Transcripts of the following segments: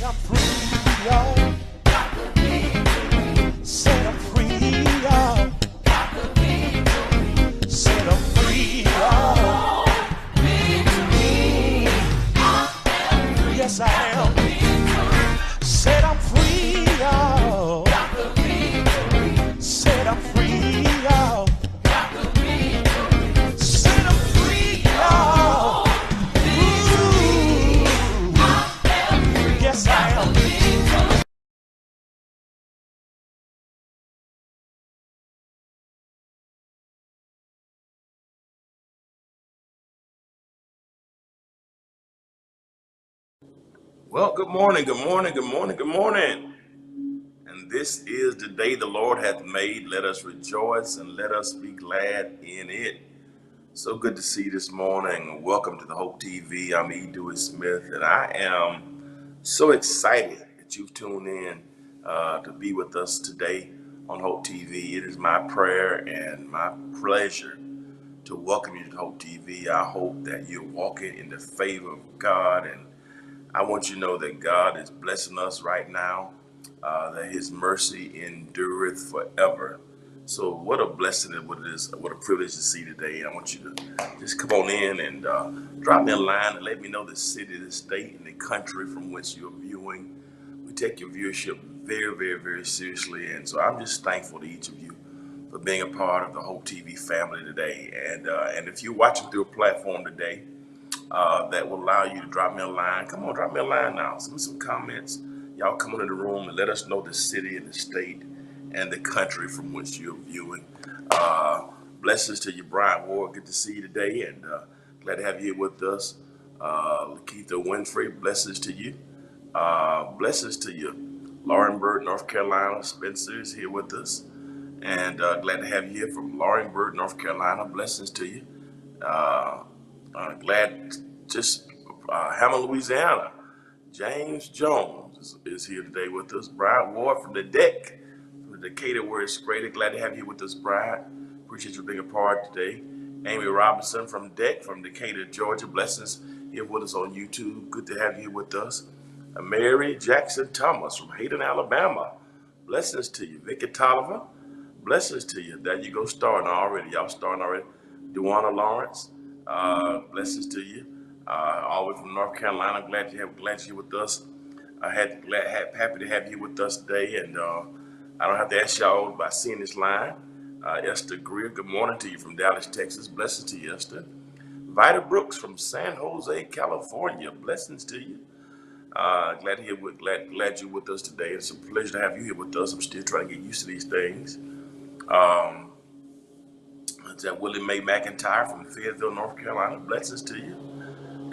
I'm free, y'all. Set I'm free, y'all. Set I'm free, y'all. Yes, I am. Set I'm free, y'all. Set I'm free, y'all. Set I'm free, y'all. Ooh. Yes, I am. Well, good morning, good morning, good morning, good morning. And this is the day the Lord hath made. Let us rejoice and let us be glad in it. So good to see you this morning. Welcome to the Hope TV. I'm E. Dewey Smith, and I am so excited that you've tuned in to be with us today on Hope TV. It is my prayer and my pleasure to welcome you to Hope TV. I hope that you're walking in the favor of God, and I want you to know that God is blessing us right now, that his mercy endureth forever. So what a blessing and what it is, what a privilege to see today. I want you to just come on in and drop me a line and let me know the city, the state, and the country from which you're viewing. We take your viewership very, very, very seriously. And so I'm just thankful to each of you for being a part of the Hope TV family today. And if you're watching through a platform today, that will allow you to drop me a line. Come on, drop me a line now. Send me some comments. Y'all come into the room and let us know the city and the state and the country from which you're viewing. Uh, Blessings to you, Brian Ward. Good to see you today, and glad to have you here with us. Lakeitha Winfrey, blessings to you. Blessings to you. Laurenburg, North Carolina. Spencer is here with us, and glad to have you here from Laurenburg, North Carolina. Blessings to you. Uh, Glad just Hammond, Louisiana. James Jones is here today with us. Brad Ward from the deck, from Decatur, where it's great. Glad to have you with us, Brad. Appreciate you being a part today. Amy Robinson from Deck, from Decatur, Georgia. Blessings here with us on YouTube. Good to have you with us. Mary Jackson Thomas from Hayden, Alabama. Blessings to you. Vicky Tolliver. Blessings to you. There you go, starting already. Y'all starting already. Duana Lawrence. Blessings to you. All the way from North Carolina. Glad you're with us. Happy to have you with us today. And I don't have to ask y'all by seeing this line. Esther Greer, good morning to you from Dallas, Texas. Blessings to you, Esther. Vida Brooks from San Jose, California. Blessings to you. Glad you're with us today. It's a pleasure to have you here with us. I'm still trying to get used to these things. Um, it's that Willie Mae McIntyre from Fayetteville, North Carolina. Blessings to you.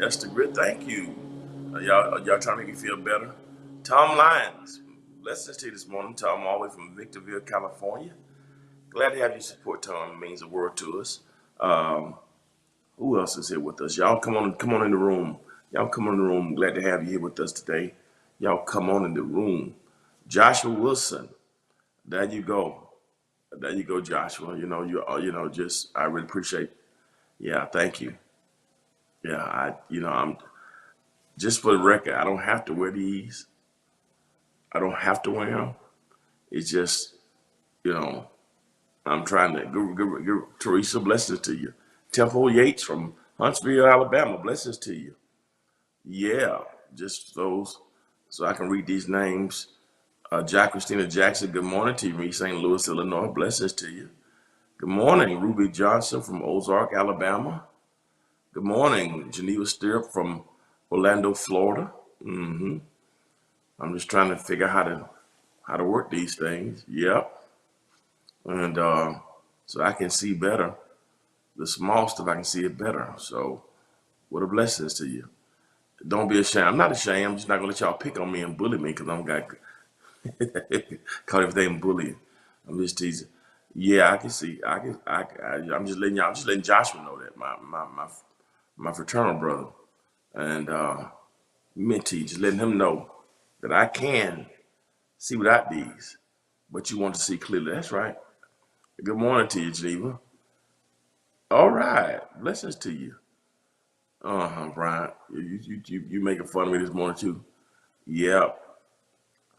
Esther Grit, thank you. Y'all trying to make me feel better? Tom Lyons, blessings to you this morning. Tom, all the way from Victorville, California. Glad to have you support Tom. It means the world to us. Um, who else is here with us? Y'all come on in the room. Y'all come on in the room. Glad to have you here with us today. Y'all come on in the room. Joshua Wilson, there you go. There you go, Joshua. Just I really appreciate. Yeah, thank you. Yeah, I'm just for the record. I don't have to wear these. I don't have to wear them. It's just, you know, I'm trying to give Teresa blessings to you. Temple Yates from Huntsville, Alabama, blessings to you. Yeah, just those, so I can read these names. Jack Christina Jackson, good morning to you from East St. Louis, Illinois, blessings to you. Good morning, Ruby Johnson from Ozark, Alabama. Good morning, Geneva Stirrup from Orlando, Florida. I'm just trying to figure out how to work these things. Yep. And so I can see better. The small stuff I can see it better. So what a blessing to you. Don't be ashamed. I'm not ashamed. I'm just not gonna let y'all pick on me and bully me because I'm got call everything bullying. I'm just teasing. Yeah, I can see. I'm just letting y'all. I'm just letting Joshua know that my fraternal brother and mentee. Just letting him know that I can see without these, but you want to see clearly. That's right. Good morning to you, Geneva. All right. Blessings to you. Brian. You making fun of me this morning too. Yeah,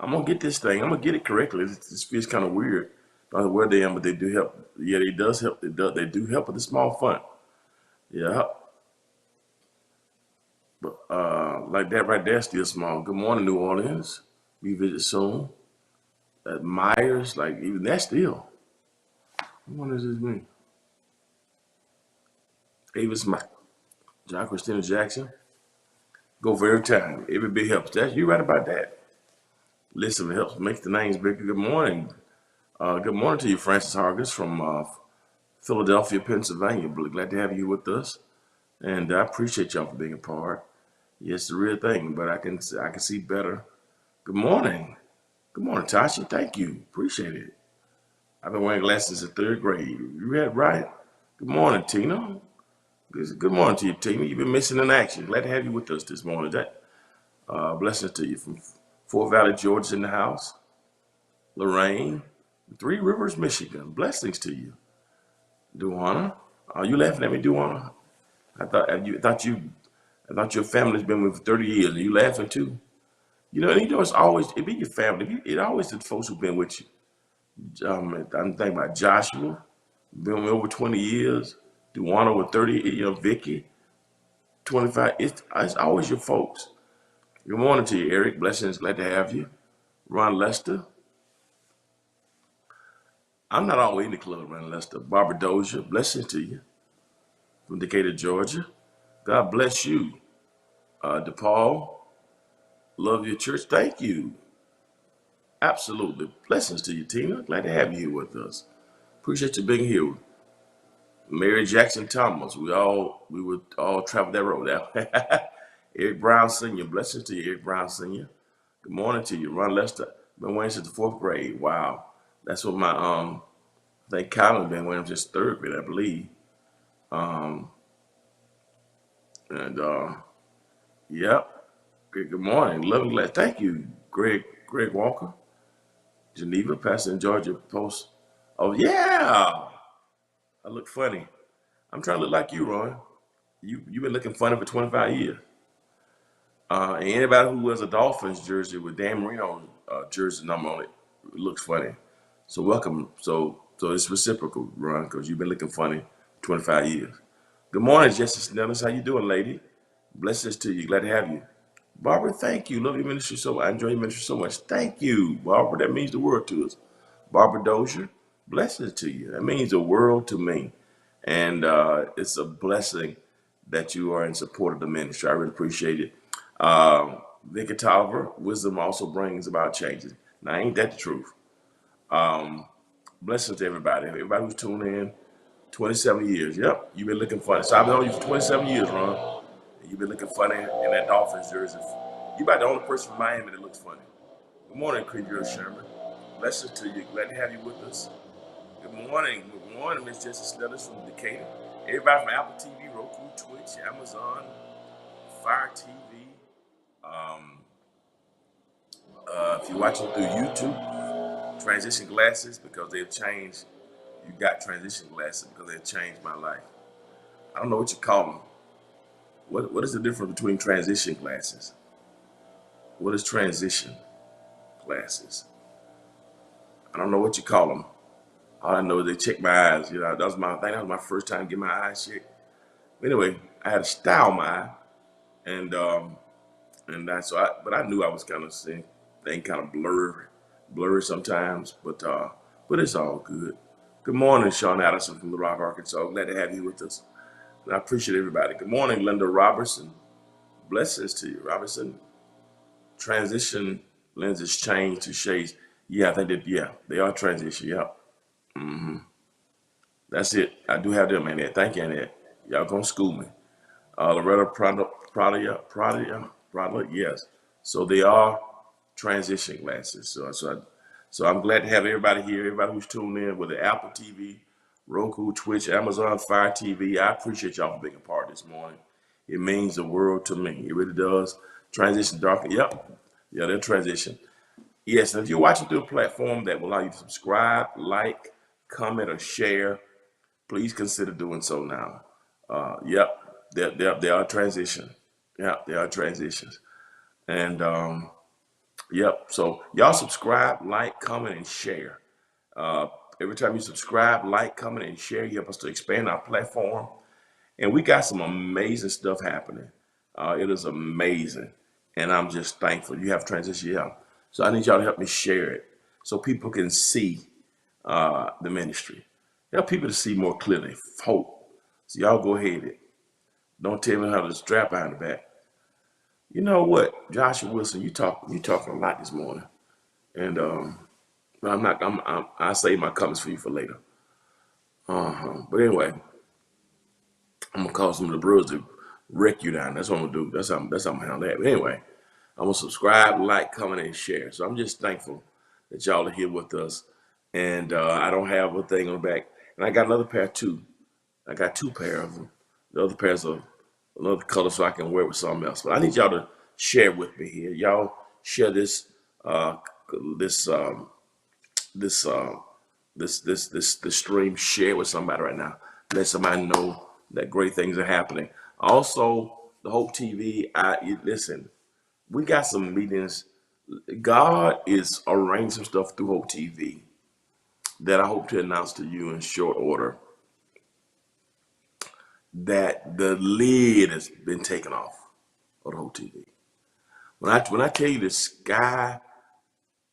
I'm gonna get this thing. I'm gonna get it correctly. This feels kind of weird. I don't know where they am, but they do help. Yeah, they does help. They do help with the small fund. Yeah, but like that right there, still small. Good morning, New Orleans. We visit soon. Myers, like even that still. What does this mean? Avis Mike, John Christina Jackson. Go for every time. Every bit helps. That's you right about that. Listen, it helps makes the names bigger. Good morning. Good morning to you, Francis Hargis from Philadelphia, Pennsylvania. Really glad to have you with us, and I appreciate y'all for being a part. Yes, the real thing, but I can see better. Good morning. Good morning, Tasha. Thank you. Appreciate it. I've been wearing glasses in third grade. You read right? Good morning, Tina. Good morning to you, Tina. You've been missing in action. Glad to have you with us this morning. That blessings to you from Fort Valley, Georgia, in the house. Lorraine, Three Rivers, Michigan. Blessings to you, Duana. Are you laughing at me, Duana? I thought your family's been with you for 30 years. Are you laughing too? And it's always it be your family. It always the folks who've been with you. I'm thinking about Joshua, been with over 20 years. Duana with 30. Vicky, 25. It's always your folks. Good morning to you, Eric. Blessings. Glad to have you. Ron Lester. I'm not always in the club, Ron Lester. Barbara Dozier. Blessings to you from Decatur, Georgia. God bless you. DePaul. Love your church. Thank you. Absolutely. Blessings to you, Tina. Glad to have you here with us. Appreciate you being here. Mary Jackson Thomas. We would all travel that road now. Eric Brown Sr. Blessings to you, Eric Brown Sr. Good morning to you. Ron Lester. Been waiting since the fourth grade. Wow. That's what my I think Colin been waiting since third grade, I believe. Um and yep. Good morning. Loving glad. Thank you, Greg Walker. Geneva, Pastor in Georgia Post. Oh yeah. I look funny. I'm trying to look like you, Ron. You've been looking funny for 25 years. And anybody who wears a Dolphins jersey with Dan Marino jersey number on it looks funny. So welcome. So it's reciprocal, Ron, because you've been looking funny 25 years. Good morning, Jesse Snellis. How you doing, lady? Blessings to you. Glad to have you. Barbara, thank you. Love your ministry so much. I enjoy your ministry so much. Thank you, Barbara. That means the world to us. Barbara Dozier, blessings to you. That means the world to me. And it's a blessing that you are in support of the ministry. I really appreciate it. Vicky Tolliver, wisdom also brings about changes. Now, ain't that the truth? Um, Blessings to everybody. Everybody who's tuning in, 27 years. Yep, you've been looking funny. So I've been on you for 27 years, Ron. And you've been looking funny in that Dolphins jersey. You about the only person from Miami that looks funny. Good morning, Creeper Sherman. Blessings to you. Glad to have you with us. Good morning. Good morning, Miss Jessica Snedders from Decatur. Everybody from Apple TV, Roku, Twitch, Amazon, Fire TV. Um, if you're watching through YouTube, transition glasses because they've changed. You got transition glasses because they've changed my life. I don't know what you call them. What is the difference between transition glasses? What is transition glasses? I don't know what you call them. All I know is they check my eyes. I think that was my first time getting my eyes checked. Anyway, I had a style my eye, and but I knew I was kind of seeing thing kind of blurry sometimes, but it's all good. Good morning, Sean Addison from Little Rock, Arkansas. Glad to have you with us. And I appreciate everybody. Good morning, Linda Robertson. Blessings to you, Robertson. Transition lenses change to shades. Yeah, I think that, yeah, they are transition. Yeah. hmm That's it. I do have them in there. Thank you, Annette. Y'all gonna school me. Loretta Prada, yes. So they are transition glasses. So I'm glad to have everybody here, everybody who's tuned in with the Apple TV, Roku, Twitch, Amazon Fire TV. I appreciate y'all for being a part this morning. It means the world to me. It really does. Transition dark. Yep. Yeah, they're transition. Yes, and if you're watching through a platform that will allow you to subscribe, like, comment, or share, please consider doing so now. Yep, they are transition. Yeah, they are transitions. And Yep. So y'all subscribe, like, comment, and share. Uh, every time you subscribe, like, comment, and share, you help us to expand our platform. And we got some amazing stuff happening. It is amazing. And I'm just thankful. You have transition, yeah. So I need y'all to help me share it so people can see the ministry. Help people to see more clearly. Hope. So y'all go ahead. Don't tell me how to strap behind the back. You know what, Joshua Wilson, you talking a lot this morning. And but I save my comments for you for later. But anyway, I'm gonna call some of the brewers to wreck you down. That's what I'm gonna do. That's how I'm gonna handle that. But anyway, I'm gonna subscribe, like, comment, and share. So I'm just thankful that y'all are here with us. And I don't have a thing on the back. And I got another pair too. I got two pair of them. The other pairs of another color so I can wear it with something else. But I need y'all to share with me here. Y'all share this uh this this this stream. Share it with somebody right now. Let somebody know that great things are happening. Also, the Hope TV. Listen. We got some meetings. God is arranging some stuff through Hope TV that I hope to announce to you in short order. That the lid has been taken off of the Hope TV. When I tell you the sky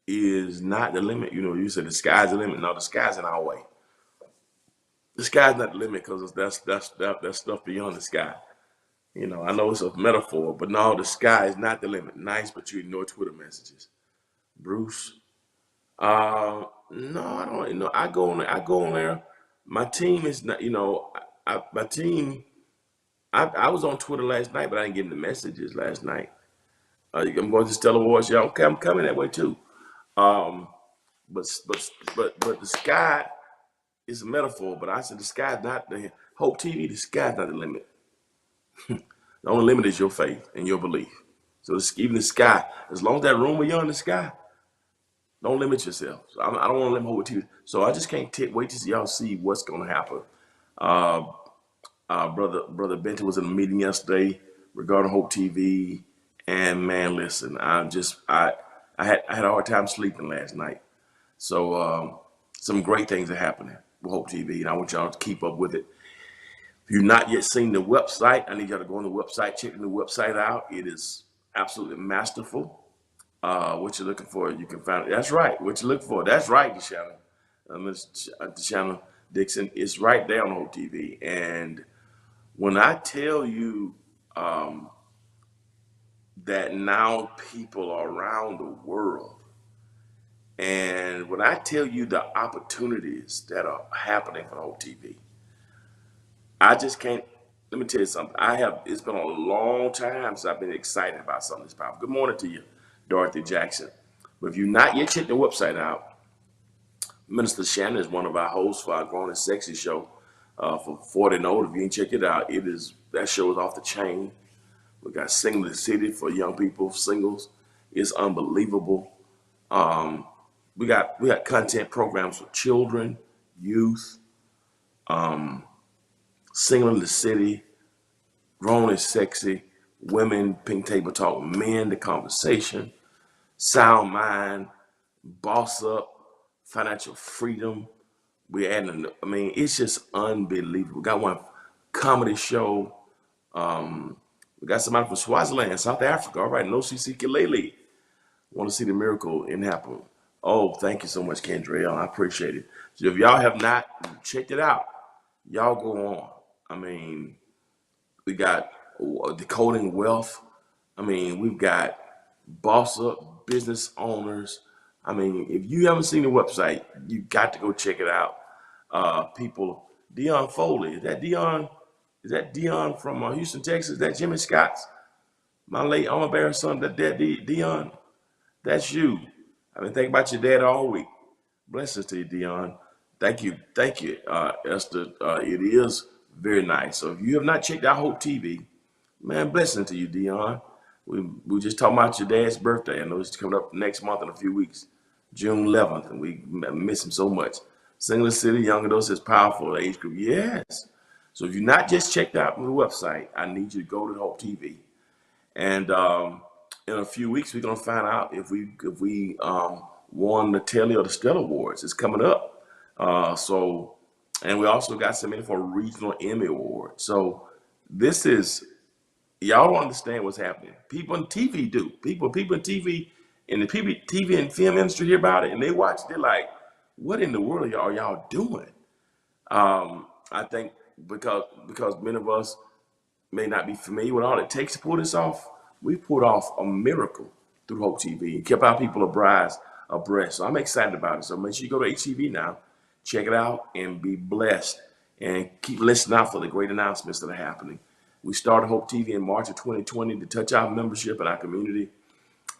is not the limit, you said the sky's the limit. No, the sky's in our way. The sky's not the limit because that's stuff beyond the sky. I know it's a metaphor, but no, the sky is not the limit. Nice, but you ignore Twitter messages. Bruce, no, I don't. I go on there. I go on there. My team is not. My team. I was on Twitter last night, but I didn't get the messages last night. I'm going to Stellar Wars. Yeah, okay, I'm coming that way too. Um, but the sky is a metaphor. But I said the sky is not the Hope TV. The sky is not the limit. The only limit is your faith and your belief. So even the sky, as long as that room where you're in the sky, don't limit yourself. So I don't want to limit Hope TV. So I just can't wait to see y'all see what's going to happen. Uh, Brother Benton was in a meeting yesterday regarding Hope TV, and man, listen, I had a hard time sleeping last night. So some great things are happening with Hope TV, and I want y'all to keep up with it. If you've not yet seen the website, I need y'all to go on the website, check the website out. It is absolutely masterful. What you're looking for, you can find it. That's right. What you're looking for, that's right, Deshauna. Ms. Deshauna Dixon, it's right there on Hope TV. And when I tell you that now people are around the world, and when I tell you the opportunities that are happening for Hope TV, I just can't. Let me tell you something. It's been a long time since I've been excited about something this powerful. Good morning to you, Dorothy Jackson. But if you've not yet checked the website out, Minister Shannon is one of our hosts for our Grown and Sexy show for 40 and old. If you ain't check it out, that show is off the chain. We got Single the City for young people, singles. It's unbelievable. We got content programs for children, youth, Single in the City, Grown and Sexy, Women, Pink Table Talk, Men, The Conversation, Sound Mind, Boss Up, Financial Freedom. We're adding, it's just unbelievable. We got one comedy show. We got somebody from Swaziland, South Africa. All right, Nosisi Kilele. Want to see the miracle in happen. Oh, thank you so much, Kendra. I appreciate it. So if y'all have not checked it out, y'all go on. We got Decoding Wealth. We've got Boss Up, Business Owners. If you haven't seen the website, you got to go check it out. People, Dion Foley. Is that Dion? Is that Dion from Houston, Texas? Is that Jimmy Scott's? My late Alma Bear's son, that Dion? That's you. I've been thinking about your dad all week. Blessings to you, Dion. Thank you, Esther. It is very nice. So if you have not checked out Hope TV, man, blessing to you, Dion. We just talking about your dad's birthday. I know it's coming up next month in a few weeks, June 11th, and we miss him so much. Single City, Young Adults is powerful age group. Yes. So if you're not just checked out on the website, I need you to go to Hope TV. And in a few weeks, we're gonna find out if we won the Telly or the Stella Awards. It's coming up. So, and we also got submitted for a regional Emmy Award. So this is y'all don't understand what's happening. People in TV do. People in TV and the TV and film industry hear about it and they watch. They're like, "What in the world are y'all doing?" I think because many of us may not be familiar with all it takes to pull this off. We pulled off a miracle through Hope TV and kept our people abreast. So I'm excited about it. So make sure you go to HTV now, check it out, and be blessed. And keep listening out for the great announcements that are happening. We started Hope TV in March of 2020 to touch our membership and our community,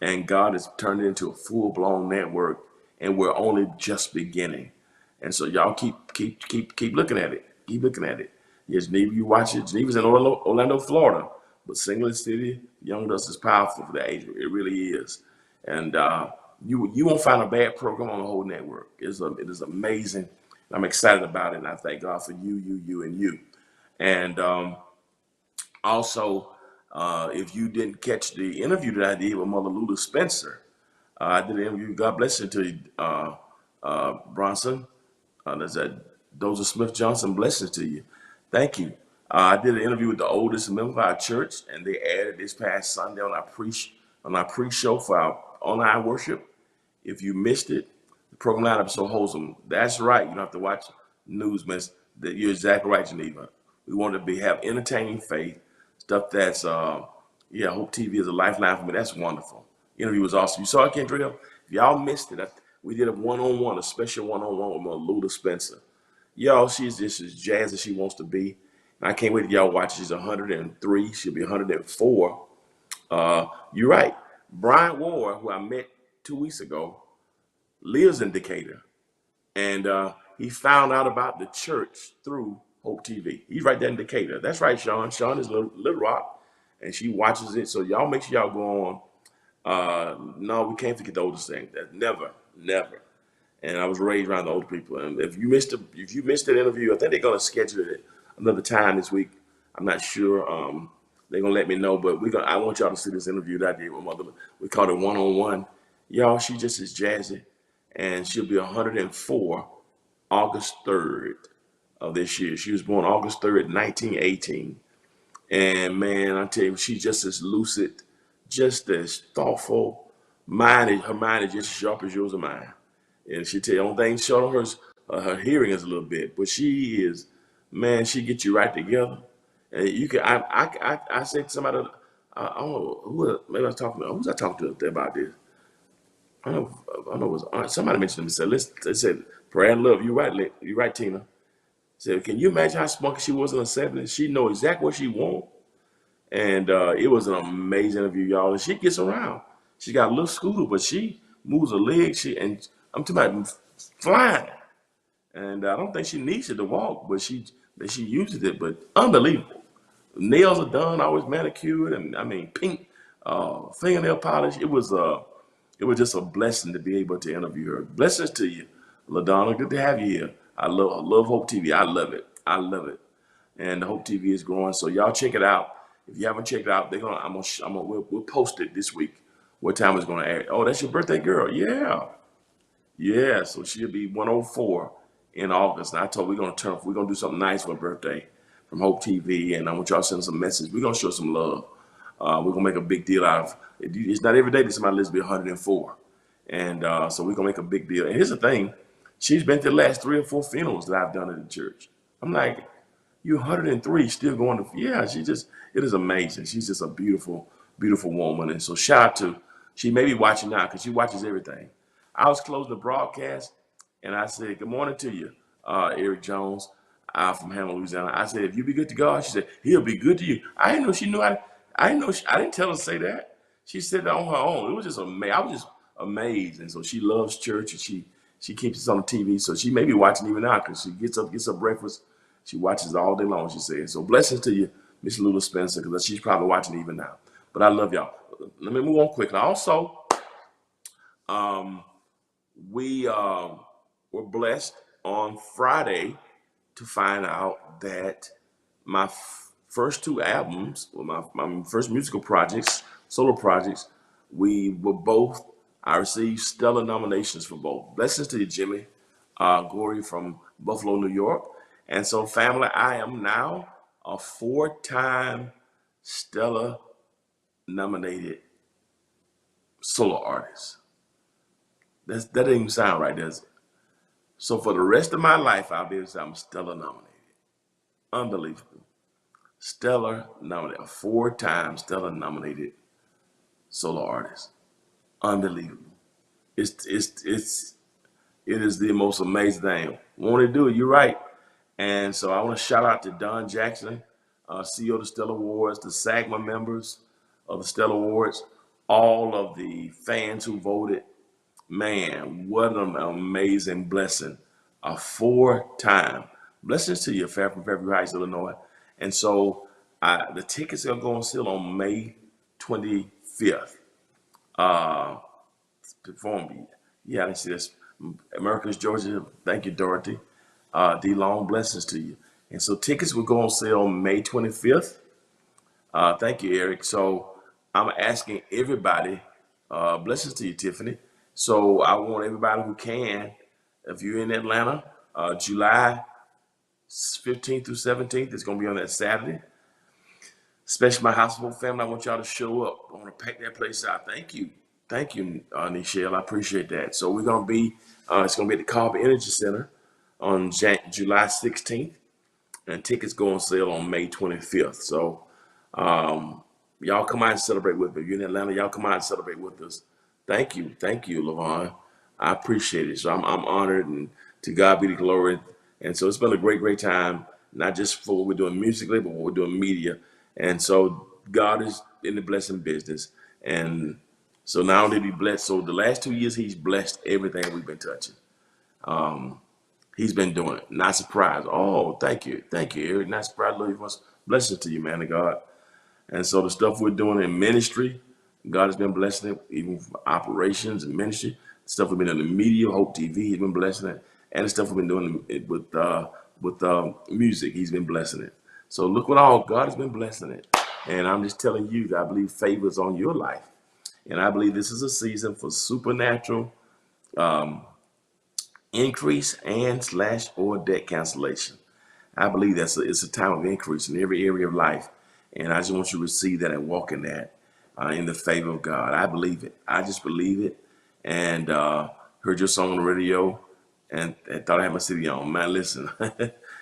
and God has turned it into a full-blown network, and we're only just beginning. And so y'all keep looking at it. Keep looking at it. Yes, Geneva, you watch it. Geneva's in Orlando, Florida, but Singlet City, Young Dust is powerful for that age. It really is. And you won't find a bad program on the whole network. It is amazing. I'm excited about it, and I thank God for you, and you. And also, if you didn't catch the interview that I did with Mother Lula Spencer, I did an interview. God bless you to you, Bronson. There's that Dozer Smith Johnson. Blessings to you. Thank you. I did an interview with the oldest member of our church, and they added this past Sunday on our pre-show for our online worship. If you missed it, the program lineup is so wholesome. That's right. You don't have to watch news, man. That you're exactly right, Geneva. We want to have entertaining faith, stuff that's Hope TV is a lifeline for me. That's wonderful. Interview was awesome. You saw it, Kendra? If y'all missed it, we did a special one-on-one with Lula Spencer. Y'all, she's just as jazzy as she wants to be. And I can't wait till y'all watch. She's 103. She'll be 104. You're right. Brian Ward, who I met 2 weeks ago, lives in Decatur. And he found out about the church through Hope TV. He's right there in Decatur. That's right, Sean. Sean is Little Rock, and she watches it. So y'all make sure y'all go on. No, we can't forget the oldest thing. That never. And I was raised around the older people. And if you missed that interview, I think they're gonna schedule it another time this week. I'm not sure. They're gonna let me know, but I want y'all to see this interview that I did with Mother. We called it one-on-one. Y'all, she just is jazzy, and she'll be 104 August 3rd of this year. She was born August 3rd, 1918. And man, I tell you, she's just as lucid, just as thoughtful. Her mind is just as sharp as yours and mine. And she tell you, the only thing short on her hearing is a little bit, but she is, man, she gets you right together. And you can, I said to somebody, I don't know maybe I was talking to, who was I talking to about this? I don't know, it was somebody mentioned to me, they said, prayer and love, you're right, Tina. Said, can you imagine how spunky she was in her 70s? She know exactly what she want. And it was an amazing interview, y'all. And she gets around. She got a little scooter, but she moves her legs. And I'm talking about flying. And I don't think she needs it to walk, but she uses it. But unbelievable. Nails are done, always manicured, and I mean pink fingernail polish. It was just a blessing to be able to interview her. Blessings to you, LaDonna. Good to have you here. I love Hope TV. I love it. And Hope TV is growing. So y'all check it out. If you haven't checked it out, we'll post it this week. What time it's gonna air? Oh, that's your birthday girl. Yeah. So she'll be 104 in August. And I told her we're gonna do something nice for her birthday from Hope TV, and I want y'all to send some message. We're gonna show some love. We're gonna make a big deal out of it. It's not every day that somebody lives to be 104. And so we're gonna make a big deal. And here's the thing. She's been to the last 3 or 4 funerals that I've done in the church. I'm like, you're 103, still going to, yeah, it is amazing. She's just a beautiful, beautiful woman. And so shout out to, she may be watching now because she watches everything. I was closing the broadcast and I said, good morning to you, Eric Jones, from Hamilton, Louisiana. I said, if you be good to God, she said, he'll be good to you. I didn't know she knew, I didn't tell her to say that. She said that on her own. It was just amazing. I was just amazed. And so she loves church and she keeps us on the TV, so she may be watching even now because she gets her breakfast. She watches all day long, she says. So blessings to you, Miss Lula Spencer, because she's probably watching even now. But I love y'all. Let me move on quickly. Also, we were blessed on Friday to find out that my first 2 albums, or my first musical projects, solo projects, I received stellar nominations for both. Blessings to you, Jimmy. Glory from Buffalo, New York. And so, family, I am now a four-time stellar nominated solo artist. That doesn't even sound right, does it? So for the rest of my life, I'll be able to say I'm stellar nominated. Unbelievable. Stellar nominated, a four-time stellar nominated solo artist. Unbelievable. It is the most amazing thing. Want to do it? You're right. And so I want to shout out to Don Jackson, CEO of the Stellar Awards, the SAGMA members of the Stellar Awards, all of the fans who voted. Man, what an amazing blessing. A four-time. Blessings to you, from Fairview Heights, Illinois. And so the tickets are going to sell on May 25th. Perform. Yeah, I didn't see this. Americus, Georgia. Thank you, Dorothy. D. Long, blessings to you. And so tickets will go on sale May 25th. Thank you, Eric. So I'm asking everybody, blessings to you, Tiffany. So I want everybody who can, if you're in Atlanta, July 15th through 17th, it's going to be on that Saturday. Especially my household family, I want y'all to show up. I want to pack that place out. Thank you. Thank you, Nichelle. I appreciate that. So we're going to be, it's going to be at the Cobb Energy Center on July 16th, and tickets go on sale on May 25th. So y'all come out and celebrate with me. If you're in Atlanta, y'all come out and celebrate with us. Thank you, Lavon. I appreciate it. So I'm honored, and to God be the glory. And so it's been a great time, not just for what we're doing musically, but what we're doing media. And so God is in the blessing business. And so not only did he bless, so the last 2 years, he's blessed everything we've been touching. He's been doing it. Not surprised. Oh, thank you, Eric. Not surprised. Lord, blessings to you, man of God. And so the stuff we're doing in ministry, God has been blessing it, even for operations and ministry. The stuff we've been doing in the media, Hope TV, he's been blessing it. And the stuff we've been doing with music, he's been blessing it. So look what all God has been blessing it. And I'm just telling you that I believe favor is on your life. And I believe this is a season for supernatural increase and / or debt cancellation. I believe it's a time of increase in every area of life. And I just want you to receive that and walk in that in the favor of God. I believe it. I just believe it. And heard your song on the radio and thought I had my city on. Man, listen,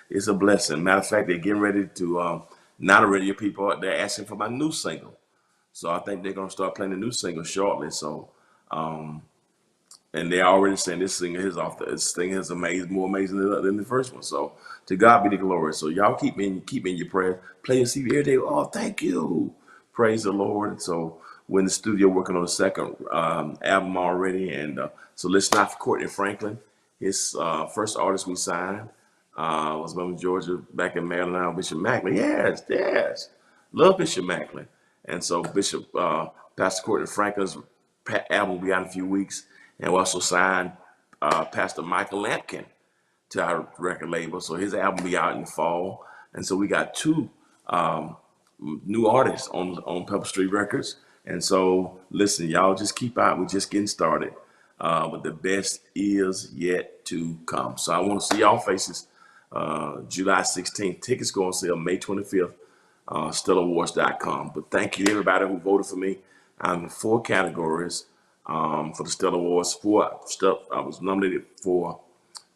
it's a blessing. Matter of fact, they're getting ready to, not a radio people, they're asking for my new single. So I think they're going to start playing the new single shortly. So, and they're already saying this thing is amazing, more amazing than the first one. So to God be the glory. So y'all keep me in your prayers. Play and see every day. Oh, thank you. Praise the Lord. And so we're in the studio working on the second album already. And so let's not for Courtney Franklin. His first artist we signed was from Georgia, back in Maryland now, Bishop Macklin. Yes. Love Bishop Macklin. And so Bishop, Pastor Courtney Franklin's album will be out in a few weeks. And we also signed Pastor Michael Lampkin to our record label. So his album will be out in the fall. And so we got two new artists on Pepper Street Records. And so listen, y'all just keep out. We're just getting started. But the best is yet to come. So I want to see y'all faces July 16th. Tickets go on sale May 25th. StellarAwards.com. But thank you to everybody who voted for me. I'm in 4 categories for the Stellar Awards. I was nominated for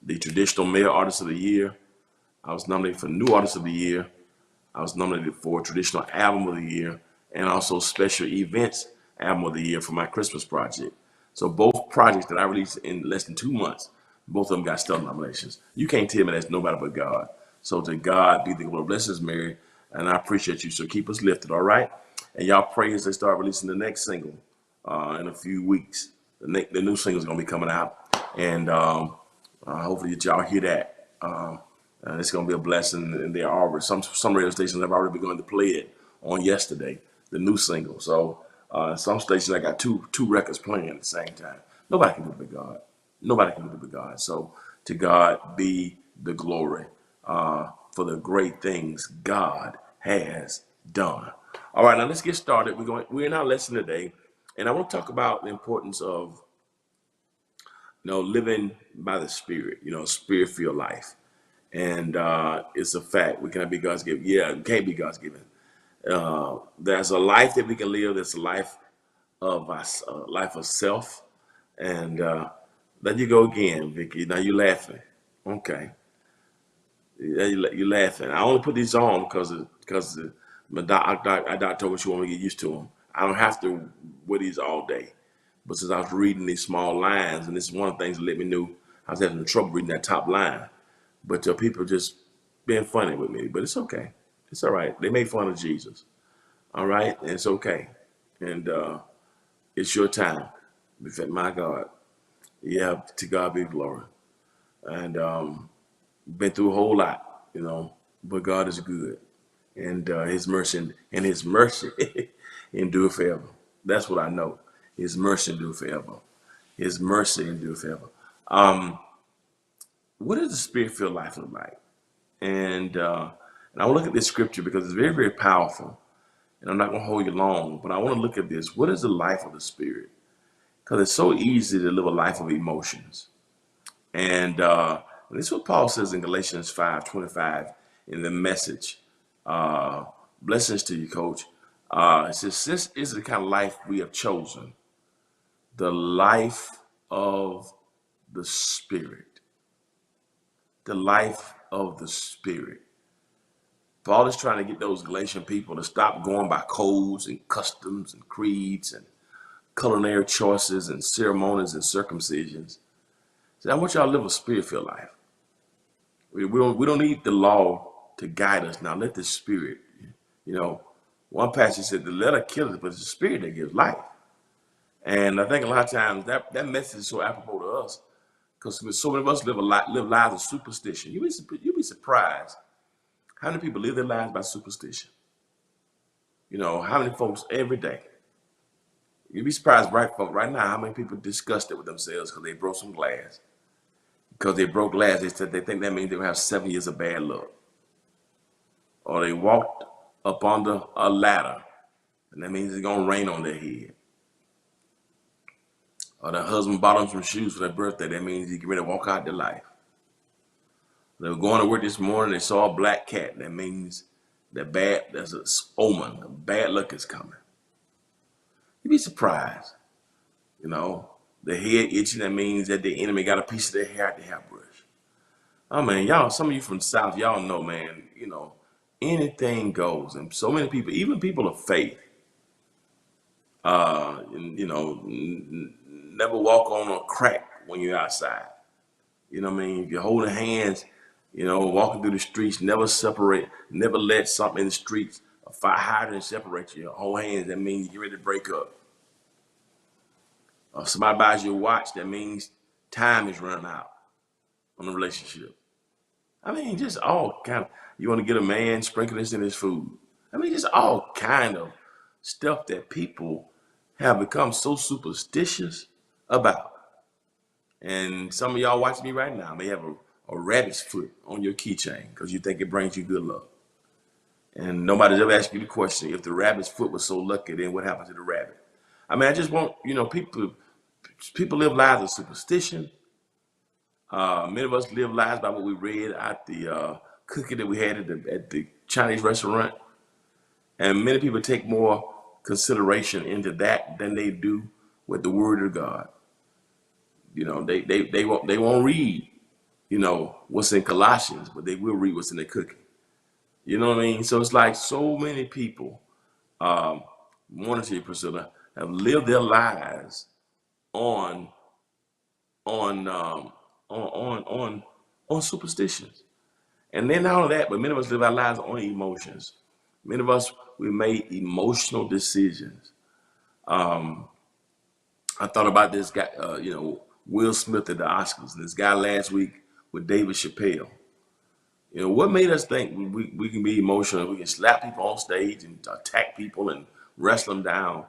the Traditional Male Artist of the Year. I was nominated for New Artist of the Year. I was nominated for Traditional Album of the Year, and also Special Events Album of the Year for my Christmas project. So both projects that I released in less than 2 months, both of them got stellar nominations. You can't tell me that's nobody but God. So to God be the glory. Blessings, Mary. And I appreciate you. So keep us lifted, all right? And y'all pray as they start releasing the next single in a few weeks. The new single is going to be coming out. And hopefully y'all hear that. And it's going to be a blessing. And there are some radio stations have already begun to play it on yesterday, the new single. So some stations I got two records playing at the same time. Nobody can do it but God. Nobody can do it but God. So to God be the glory for the great things God has done. All right, now let's get started. We're in our lesson today. And I want to talk about the importance of living by the Spirit. Spirit-filled life. And it's a fact. We cannot be God's given. Yeah, we can't be God's given. There's a life that we can live. There's a life of us, life of self. And there you go again, Vicky. Now you're laughing. Okay, yeah, you're laughing. I only put these on because my doctor told me she wanted me to get used to them. I don't have to wear these all day. But since I was reading these small lines, and this is one of the things that let me know I was having trouble reading that top line. But people just being funny with me. But it's okay. It's all right. They made fun of Jesus. All right, and it's okay. And it's your time. My God. Yeah, to God be glory. And been through a whole lot, but God is good. And his mercy endure forever. That's what I know. His mercy endure forever. His mercy endure forever. Um, what does the spirit-filled life look like? And I want to look at this scripture because it's very, very powerful. And I'm not going to hold you long, but I want to look at this. What is the life of the spirit? Because it's so easy to live a life of emotions. And this is what Paul says in Galatians 5:25 in the Message. Blessings to you, Coach. It says, this is the kind of life we have chosen, the life of the Spirit. The life of the Spirit. Paul is trying to get those Galatian people to stop going by codes and customs and creeds and culinary choices and ceremonies and circumcisions. So I want y'all to live a spirit-filled life. We don't need the law to guide us. Now let the Spirit, one pastor said the letter kills us, but it's the Spirit that gives life. And I think a lot of times that message is so apropos to us because so many of us live lives of superstition. You'd be surprised how many people live their lives by superstition. How many folks every day. You'd be surprised right now how many people disgusted with themselves because they broke some glass. Because they broke glass, they said they think that means they'll have 7 years of bad luck. Or they walked up under a ladder, and that means it's going to rain on their head. Or their husband bought them some shoes for their birthday, that means he get ready to walk out their life. They were going to work this morning, they saw a black cat, that means there's an omen, bad luck is coming. You'd be surprised, the head itching, that means that the enemy got a piece of their hair at the hairbrush. Oh man, y'all, some of you from the South, y'all know, man, anything goes. And so many people, even people of faith, never walk on a crack when you're outside. If you're holding hands, walking through the streets, never let something in the streets, a fire hydrant separate you. Hold hands, that means you're ready to break up. If somebody buys you a watch, that means time is running out on the relationship. Just all kind of, you want to get a man, sprinkle this in his food. Just all kind of stuff that people have become so superstitious about. And some of y'all watching me right now may have a rabbit's foot on your keychain because you think it brings you good luck. And nobody's ever asked you the question, if the rabbit's foot was so lucky, then what happened to the rabbit? I just want, people live lives of superstition. Many of us live lives by what we read at the cookie that we had at the Chinese restaurant. And many people take more consideration into that than they do with the Word of God. They won't read, what's in Colossians, but they will read what's in the cookie. You know what I mean? So it's like so many people, morning to you, Priscilla, have lived their lives on superstitions. And then not only that, but many of us live our lives on emotions. Many of us, we made emotional decisions. I thought about this guy, Will Smith at the Oscars, and this guy last week with David Chappelle. What made us think we can be emotional? We can slap people on stage and attack people and wrestle them down.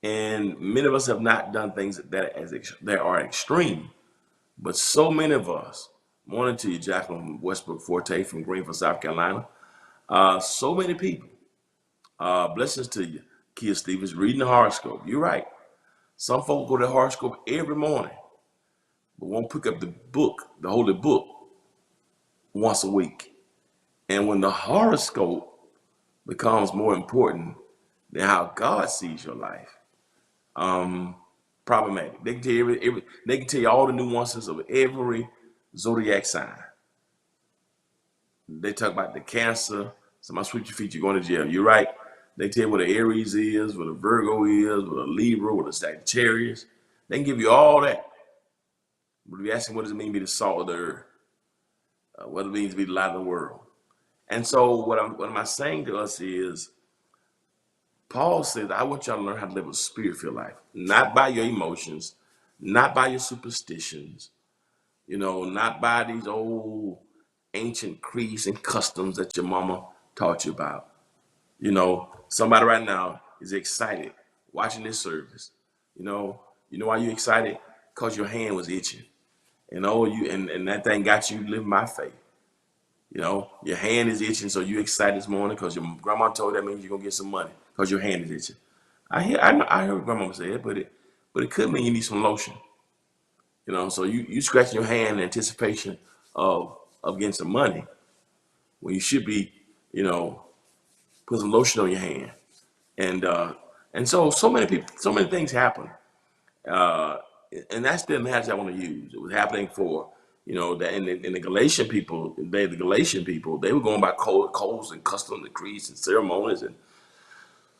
And many of us have not done things that are extreme. But so many of us, morning to you, Jacqueline Westbrook Forte from Greenville, South Carolina. So many people, blessings to you, Kia Stevens, reading the horoscope. You're right. Some folk go to the horoscope every morning, but won't pick up the book, the holy book, once a week. And when the horoscope becomes more important than how God sees your life, um, problematic. They can tell you they can tell you all the nuances of every zodiac sign. They talk about the Cancer. Somebody sweep your feet, you're going to jail. You're right. They tell you what an Aries is, what a Virgo is, what a Libra, what a Sagittarius. They can give you all that. But if you ask them, what does it mean to be the salt of the earth? What it means to be the light of the world? And so what am I saying to us is, Paul says, I want y'all to learn how to live a spirit-filled life, not by your emotions, not by your superstitions, not by these old ancient creeds and customs that your mama taught you about. Somebody right now is excited watching this service. You know why you excited? Because your hand was itching. And that thing got you living by faith. Your hand is itching, so you excited this morning because your grandma told you that means you're gonna get some money because your hand is itching. I heard grandma say it, but it could mean you need some lotion. So you scratching your hand in anticipation of getting some money when you should be, put some lotion on your hand. And so many people, so many things happen. Uh, and that's the analogy I want to use. It was happening for, that in the Galatian people, they were going by codes and customs and creeds and ceremonies and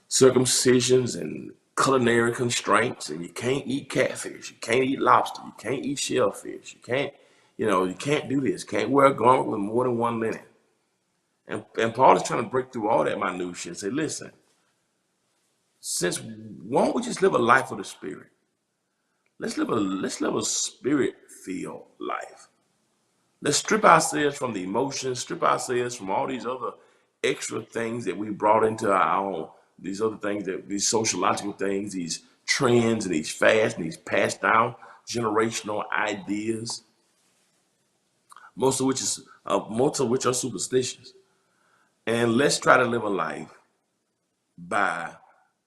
circumcisions and culinary constraints. And you can't eat catfish, you can't eat lobster, you can't eat shellfish, you can't do this, can't wear a garment with more than one linen. And Paul is trying to break through all that minutia and say, listen, why don't we just live a life of the Spirit? Let's live a spirit-filled life. Let's strip ourselves from the emotions, strip ourselves from all these other extra things that we brought into our own, these other things, these sociological things, these trends and these fads and these passed down generational ideas, most of which are superstitious. And let's try to live a life by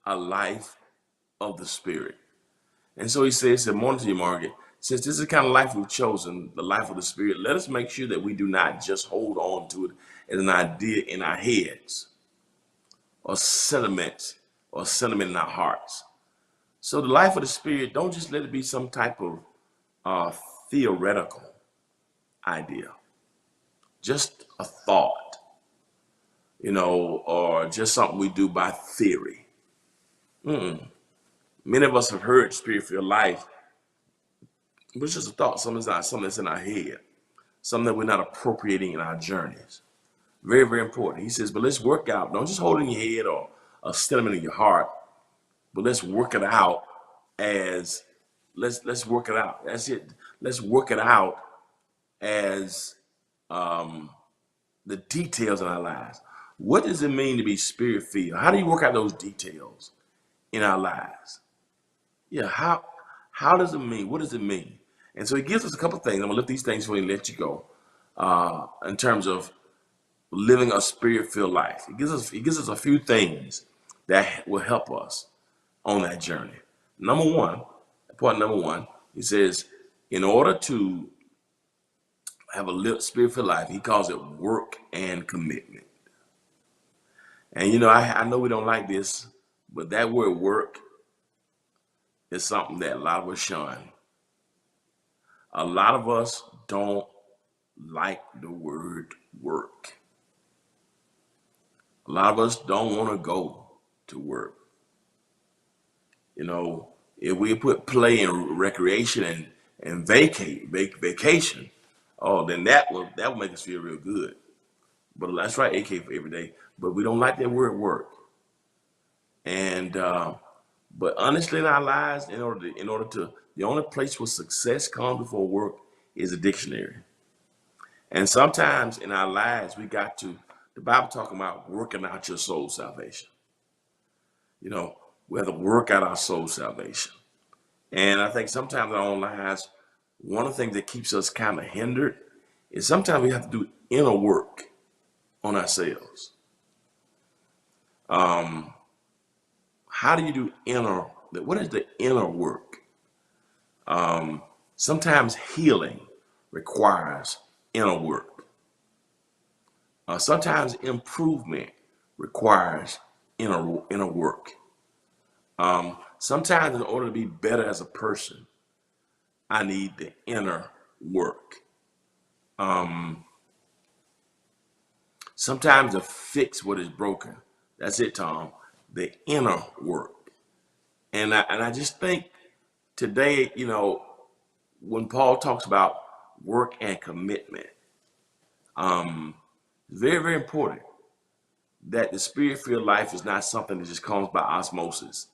a life of the Spirit. And so he says, morning to you, Margaret, since this is the kind of life we've chosen, the life of the Spirit, let us make sure that we do not just hold on to it as an idea in our heads or sentiment in our hearts. So the life of the Spirit, don't just let it be some type of theoretical idea, just a thought, or just something we do by theory. Many of us have heard spirit-filled life, but it's just a thought, something that's in our head, something that we're not appropriating in our journeys. Very, very important. He says, but let's work out. Don't just hold it in your head or a sentiment in your heart, but let's work it out let's work it out. That's it. Let's work it out as the details in our lives. What does it mean to be spirit-filled? How do you work out those details in our lives? Yeah, how does it mean? What does it mean? And so he gives us a couple of things. I'm gonna lift these things before he let you go. In terms of living a spirit-filled life, he gives us a few things that will help us on that journey. Point number one, he says, in order to have a spirit-filled life, he calls it work and commitment. And I know we don't like this, but that word work is something that a lot of us shun. A lot of us don't like the word work. A lot of us don't want to go to work. If we put play and recreation and vacation, then that will make us feel real good. But that's right, AK for every day. But we don't like that word work. And but honestly, in our lives, in order to, the only place where success comes before work is a dictionary. And sometimes in our lives, the Bible talking about working out your soul salvation. We have to work out our soul salvation. And I think sometimes in our own lives, one of the things that keeps us kind of hindered is sometimes we have to do inner work on ourselves. How do you do inner What is the inner work? Sometimes healing requires inner work. Sometimes improvement requires inner work. Sometimes in order to be better as a person, I need the inner work. Sometimes to fix what is broken, that's it, Tom, the inner work. And I just think today, when Paul talks about work and commitment, very, very important that the spirit-filled life is not something that just comes by osmosis.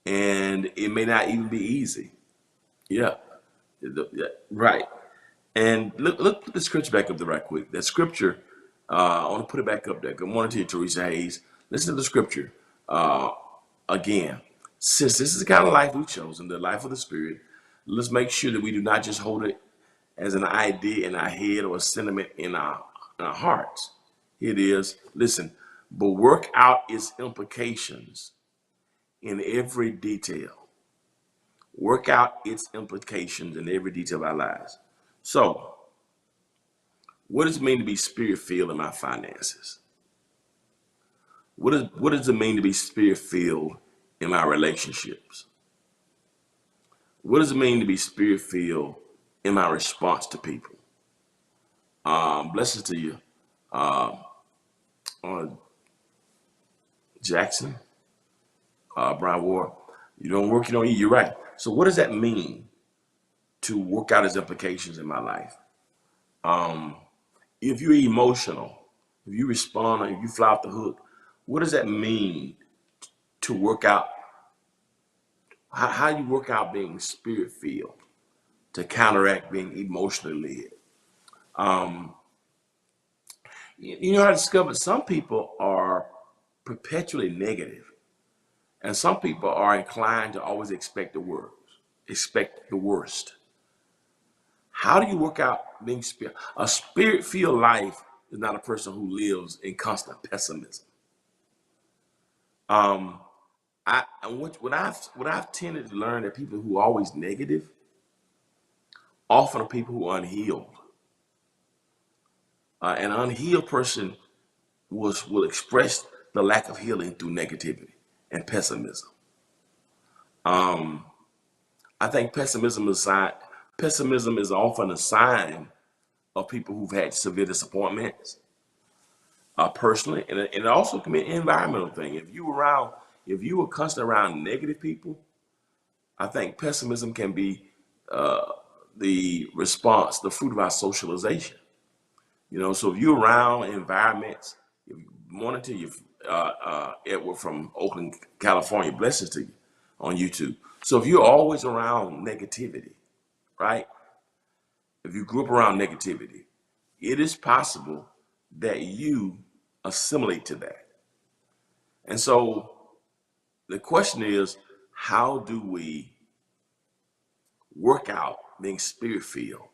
And it may not even be easy. Yeah. Yeah, right. And look the scripture back up there right quick. That scripture, I want to put it back up there. Good morning to you, Teresa Hayes. Listen to the scripture again. Since this is the kind of life we've chosen, the life of the Spirit, let's make sure that we do not just hold it as an idea in our head or a sentiment in our hearts. Here it is. Listen, but work out its implications in every detail. Work out its implications in every detail of our lives. So, what does it mean to be spirit-filled in my finances? What does it mean to be spirit-filled in my relationships? What does it mean to be spirit-filled in my response to people? Blessings to you, uh, Jackson, Brian Ward. You don't work, you don't eat. You're right. So, what does that mean to work out its implications in my life? If you're emotional, if you respond, or if you fly off the hook, what does that mean to work out? How you work out being spirit filled to counteract being emotionally led? You know, I discovered some people are perpetually negative, and some people are inclined to always expect the worst. How do you work out being spirit? A spirit-filled life is not a person who lives in constant pessimism. Um, what I've tended to learn that people who are always negative often are people who are unhealed. An unhealed person will express the lack of healing through negativity and pessimism. I think pessimism is often a sign of people who've had severe disappointments personally, and it also can be an environmental thing. If you were constantly around negative people, I think pessimism can be the response, the fruit of our socialization. So if you're around environments, if you wanted to, you Edward from Oakland, California, blessings to you on YouTube. So if you're always around negativity, right? If you grew up around negativity, it is possible that you assimilate to that. And so the question is, how do we work out being spirit filled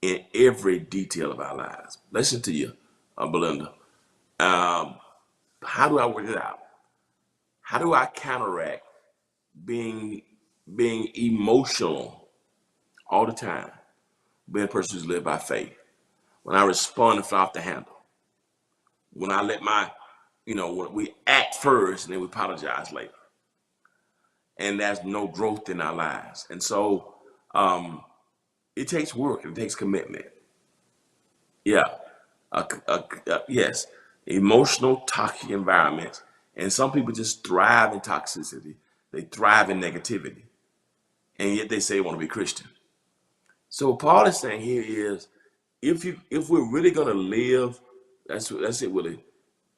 in every detail of our lives? Listen to you, Belinda. Um, how do I work it out? How do I counteract being emotional all the time? Being a person who's led by faith. When I respond and fly off the handle. When I let when we act first and then we apologize later. And there's no growth in our lives. And so it takes work. It takes commitment. Yeah. Yes. Emotional, toxic environments. And some people just thrive in toxicity. They thrive in negativity. And yet they say they want to be Christian. So what Paul is saying here is, if we're really going to live, that's it, Willie.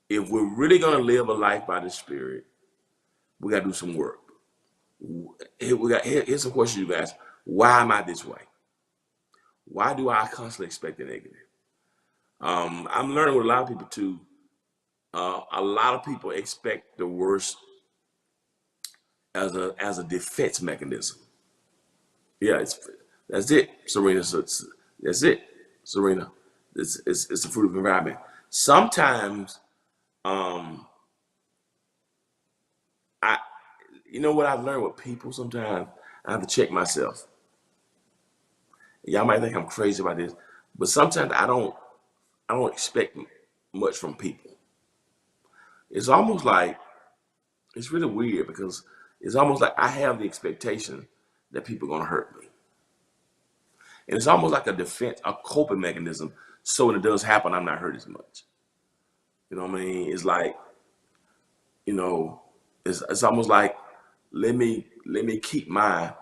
If we're really going to live a life by the Spirit, we got to do some work. Here's some questions you guys. Why am I this way? Why do I constantly expect the negative? I'm learning with a lot of people too. A lot of people expect the worst as a defense mechanism. Yeah, that's it, Serena. That's it, Serena. It's the fruit of environment. Sometimes, I you know what I've learned with people sometimes? I have to check myself. Y'all might think I'm crazy about this, but sometimes I don't expect much from people. It's almost like it's really weird because it's almost like I have the expectation that people are gonna hurt me. And it's almost like a defense, a coping mechanism. So when it does happen, I'm not hurt as much. You know what I mean? It's like, you know, it's almost like let me keep my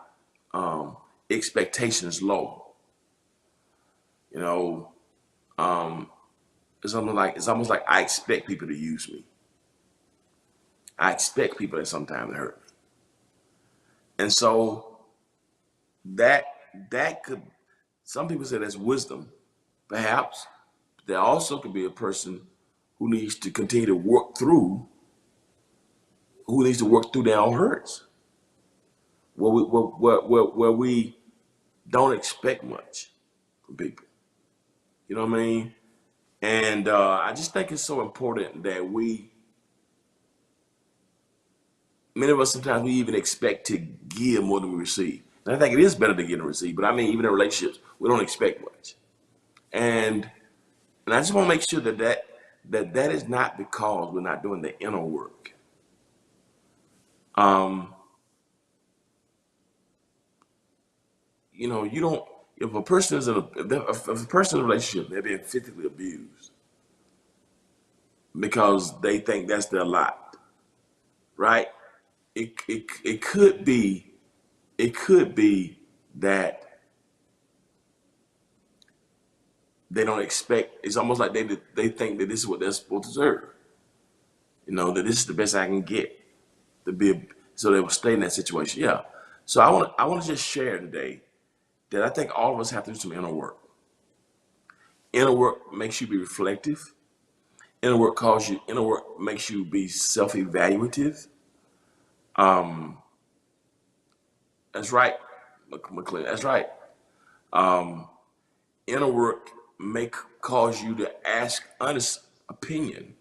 expectations low. You know, um, it's almost like I expect people to use me. I expect people at some time to hurt me. And so that that could some people say that's wisdom, perhaps. There also could be a person who needs to continue to work through who needs to work through their own hurts, where we don't expect much from people. You know what I mean? And I just think it's so important that many of us sometimes we even expect to give more than we receive. And I think it is better to give than receive, but I mean, even in relationships, we don't expect much. And and I just want to make sure that is not because we're not doing the inner work. Um, you know, you don't. If a person is in a if a person in a relationship, they're being physically abused because they think that's their lot, right? It could be that they don't expect. It's almost like they think that this is what they're supposed to deserve. You know that this is the best I can get to be so they will stay in that situation. Yeah. So I want to just share today that I think all of us have to do some inner work. Inner work makes you be reflective. Inner work makes you be self-evaluative. Um, that's right, McLean. That's right. Um, Inner work may cause you to ask honest opinion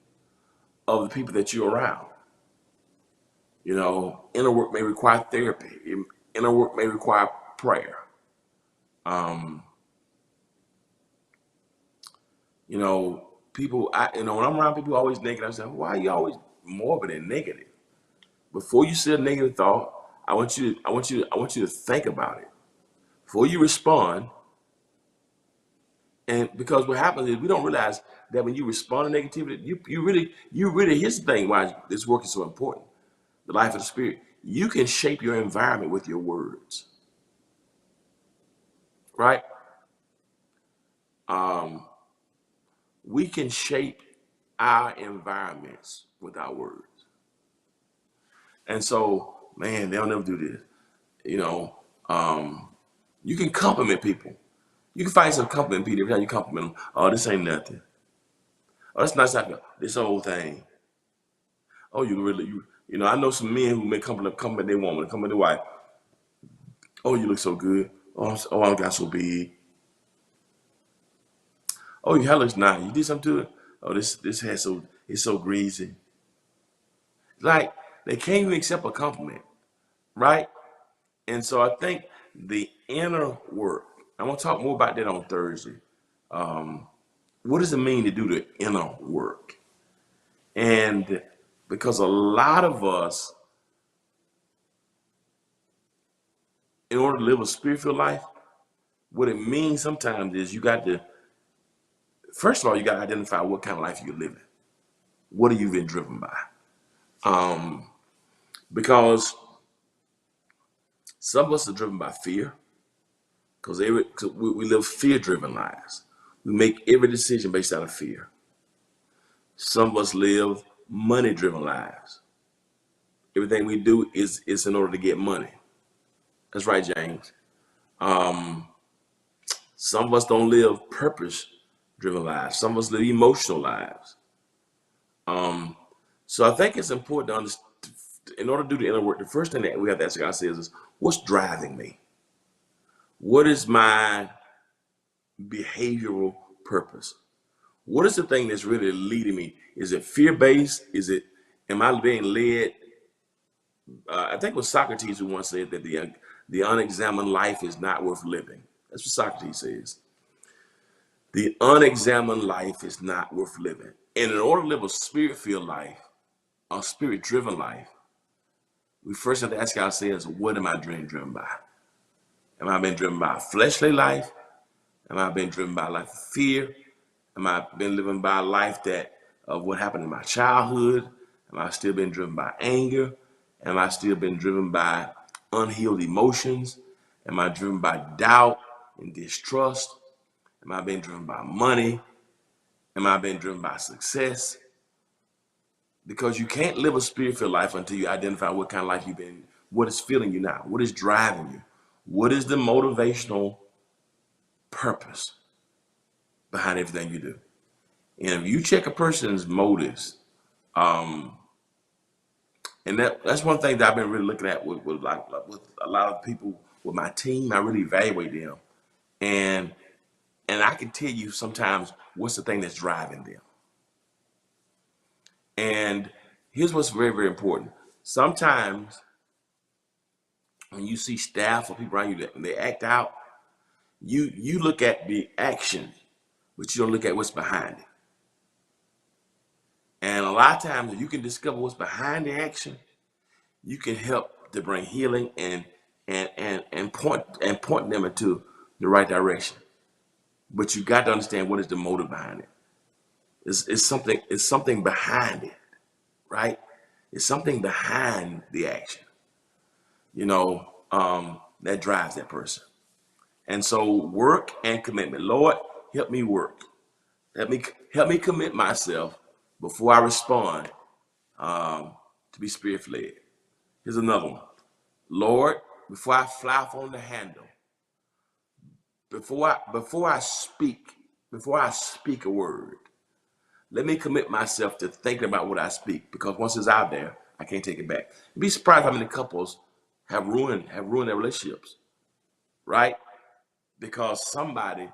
of the people that you're around. You know, inner work may require therapy. Inner work may require prayer. Um, you know, when I'm around people always negative, I say, why are you always morbid and negative? Before you say a negative thought, I want you to think about it before you respond. And because what happens is we don't realize that when you respond to negativity, you really here's the thing why this work is so important. The life of the spirit. You can shape your environment with your words, right? Um, we can shape our environments with our words. And so, man, they'll never do this. You know, um, you can compliment people. You can find some compliment people every time you compliment them. Oh, this ain't nothing. Oh, that's not something. This whole thing. Oh, I know some men who may compliment their woman, compliment their wife. Oh, you look so good. Oh, I got so big. Oh, your hair looks nice. You did something to it. Oh, this hair it's so greasy. Like they can't even accept a compliment, right? And so I think the inner work. I'm gonna talk more about that on Thursday. Um, what does it mean to do the inner work? And because a lot of us, in order to live a spiritual life, what it means sometimes is you got to first of all you got to identify what kind of life you're living. What have you been driven by? Um, because some of us are driven by fear, because we live fear-driven lives. We make every decision based out of fear. Some of us live money-driven lives. Everything we do is in order to get money. That's right, James. Um, some of us don't live purpose-driven lives. Some of us live emotional lives. Um, so I think it's important to understand. In order to do the inner work, the first thing that we have to ask ourselves is, what's driving me? What is my behavioral purpose? What is the thing that's really leading me? Is it fear based? Am I being led I think it was Socrates who once said that the unexamined life is not worth living. That's what Socrates says. The unexamined life is not worth living. And in order to live a spirit-filled life, a spirit-driven life, we first have to ask ourselves, what am I driven by? Am I being driven by a fleshly life? Am I being driven by a life of fear? Am I been living by a life that of what happened in my childhood? Am I still being driven by anger? Am I still being driven by unhealed emotions? Am I driven by doubt and distrust? Am I being driven by money? Am I being driven by success? Because you can't live a spirit-filled life until you identify what kind of life you've been, what is filling you now, what is driving you, what is the motivational purpose behind everything you do. And if you check a person's motives, and that's one thing that I've been really looking at with a lot of people with my team. I really evaluate them, and I can tell you sometimes what's the thing that's driving them. And here's what's very, very important. Sometimes when you see staff or people around you that they act out, you look at the action, but you don't look at what's behind it. And a lot of times, if you can discover what's behind the action, you can help to bring healing and point them into the right direction. But you got to understand what is the motive behind it. It's something behind it, right? It's something behind the action, that drives that person. And so work and commitment. Lord, help me work. Help me commit myself before I respond to be spirit-led. Here's another one. Lord, before I fly off on the handle, before I speak a word, let me commit myself to thinking about what I speak, because once it's out there, I can't take it back. You'd be surprised how many couples have ruined their relationships, right? Because somebody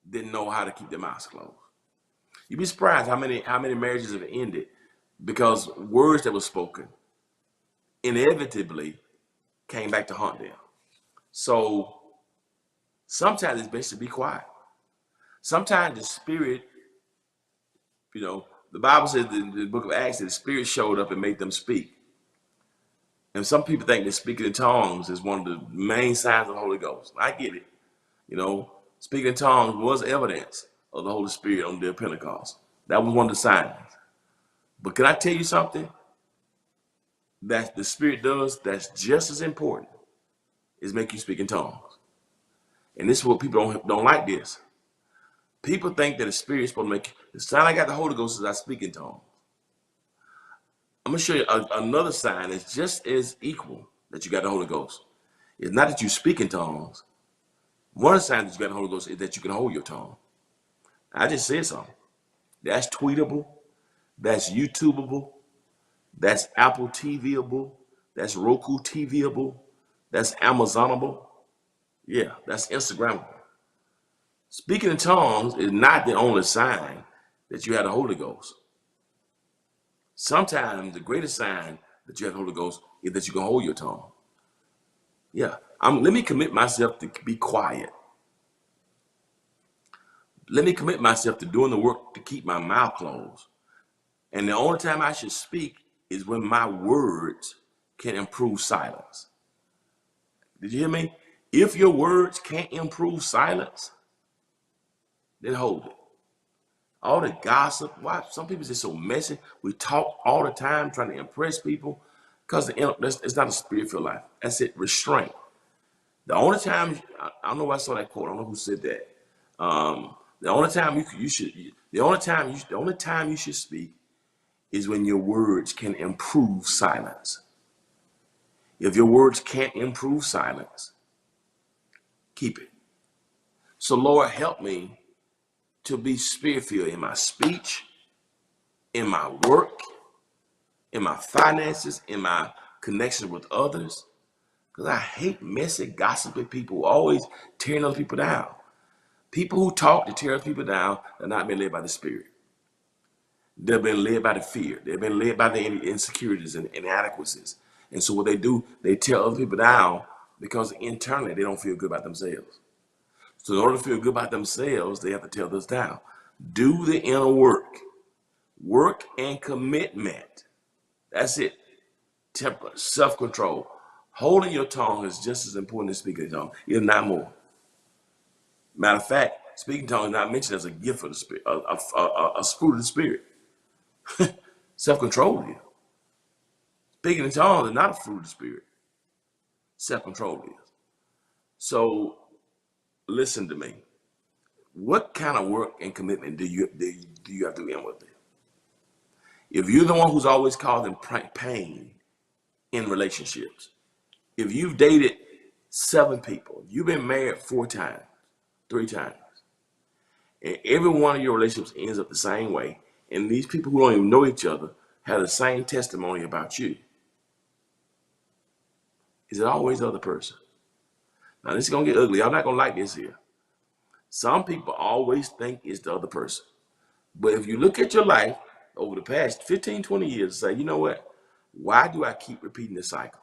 didn't know how to keep their mouths closed. You'd be surprised how many marriages have ended because words that were spoken inevitably came back to haunt them. So sometimes it's best to be quiet. Sometimes the spirit, the Bible says in the book of Acts that the spirit showed up and made them speak. And some people think that speaking in tongues is one of the main signs of the Holy Ghost. I get it. Speaking in tongues was evidence of the Holy Spirit on the day of Pentecost. That was one of the signs. But can I tell you something that the Spirit does that's just as important is make you speak in tongues. And this is what people don't like this. People think that the Spirit is supposed to make, the sign I got the Holy Ghost is I speak in tongues. I'm going to show you another sign that's just as equal that you got the Holy Ghost. It's not that you speak in tongues. One of the signs that you got the Holy Ghost is that you can hold your tongue. I just said something. That's tweetable. That's YouTubeable. That's Apple TVable. That's Roku TVable. That's Amazonable. Yeah, that's Instagrammable. Speaking in tongues is not the only sign that you have the Holy Ghost. Sometimes the greatest sign that you have the Holy Ghost is that you can hold your tongue. Yeah, let me commit myself to be quiet. Let me commit myself to doing the work to keep my mouth closed. And the only time I should speak is when my words can improve silence. Did you hear me? If your words can't improve silence, then hold it. All the gossip, why some people are so messy. We talk all the time trying to impress people because it's not a spiritual life. That's it, restraint. The only time, I don't know why I saw that quote. I don't know who said that. The only time you should speak is when your words can improve silence. If your words can't improve silence, keep it. So Lord, help me to be spirit-filled in my speech, in my work, in my finances, in my connection with others. Because I hate messy, gossipy people always tearing other people down. People who talk to tear other people down are not being led by the Spirit. They've been led by the fear. They've been led by the insecurities and inadequacies. And so what they do, they tear other people down because internally they don't feel good about themselves. So in order to feel good about themselves, they have to tear others down. Do the inner work. Work and commitment. That's it. Temper, self-control. Holding your tongue is just as important as speaking in tongue, if not more. Matter of fact, speaking tongue is not mentioned as a gift of the spirit, a fruit of the spirit. Self-control is. Speaking in tongues is not a fruit of the spirit. Self-control is. So listen to me. What kind of work and commitment do you have to end with it? If you're the one who's always causing pain in relationships, if you've dated 7 people, you've been married 4 times, 3 times, and every one of your relationships ends up the same way, and these people who don't even know each other have the same testimony about you, is it always the other person? Now this is gonna get ugly. Y'all not gonna like this here. Some people always think it's the other person. But if you look at your life over the past 15, 20 years and say, you know what? Why do I keep repeating the cycle?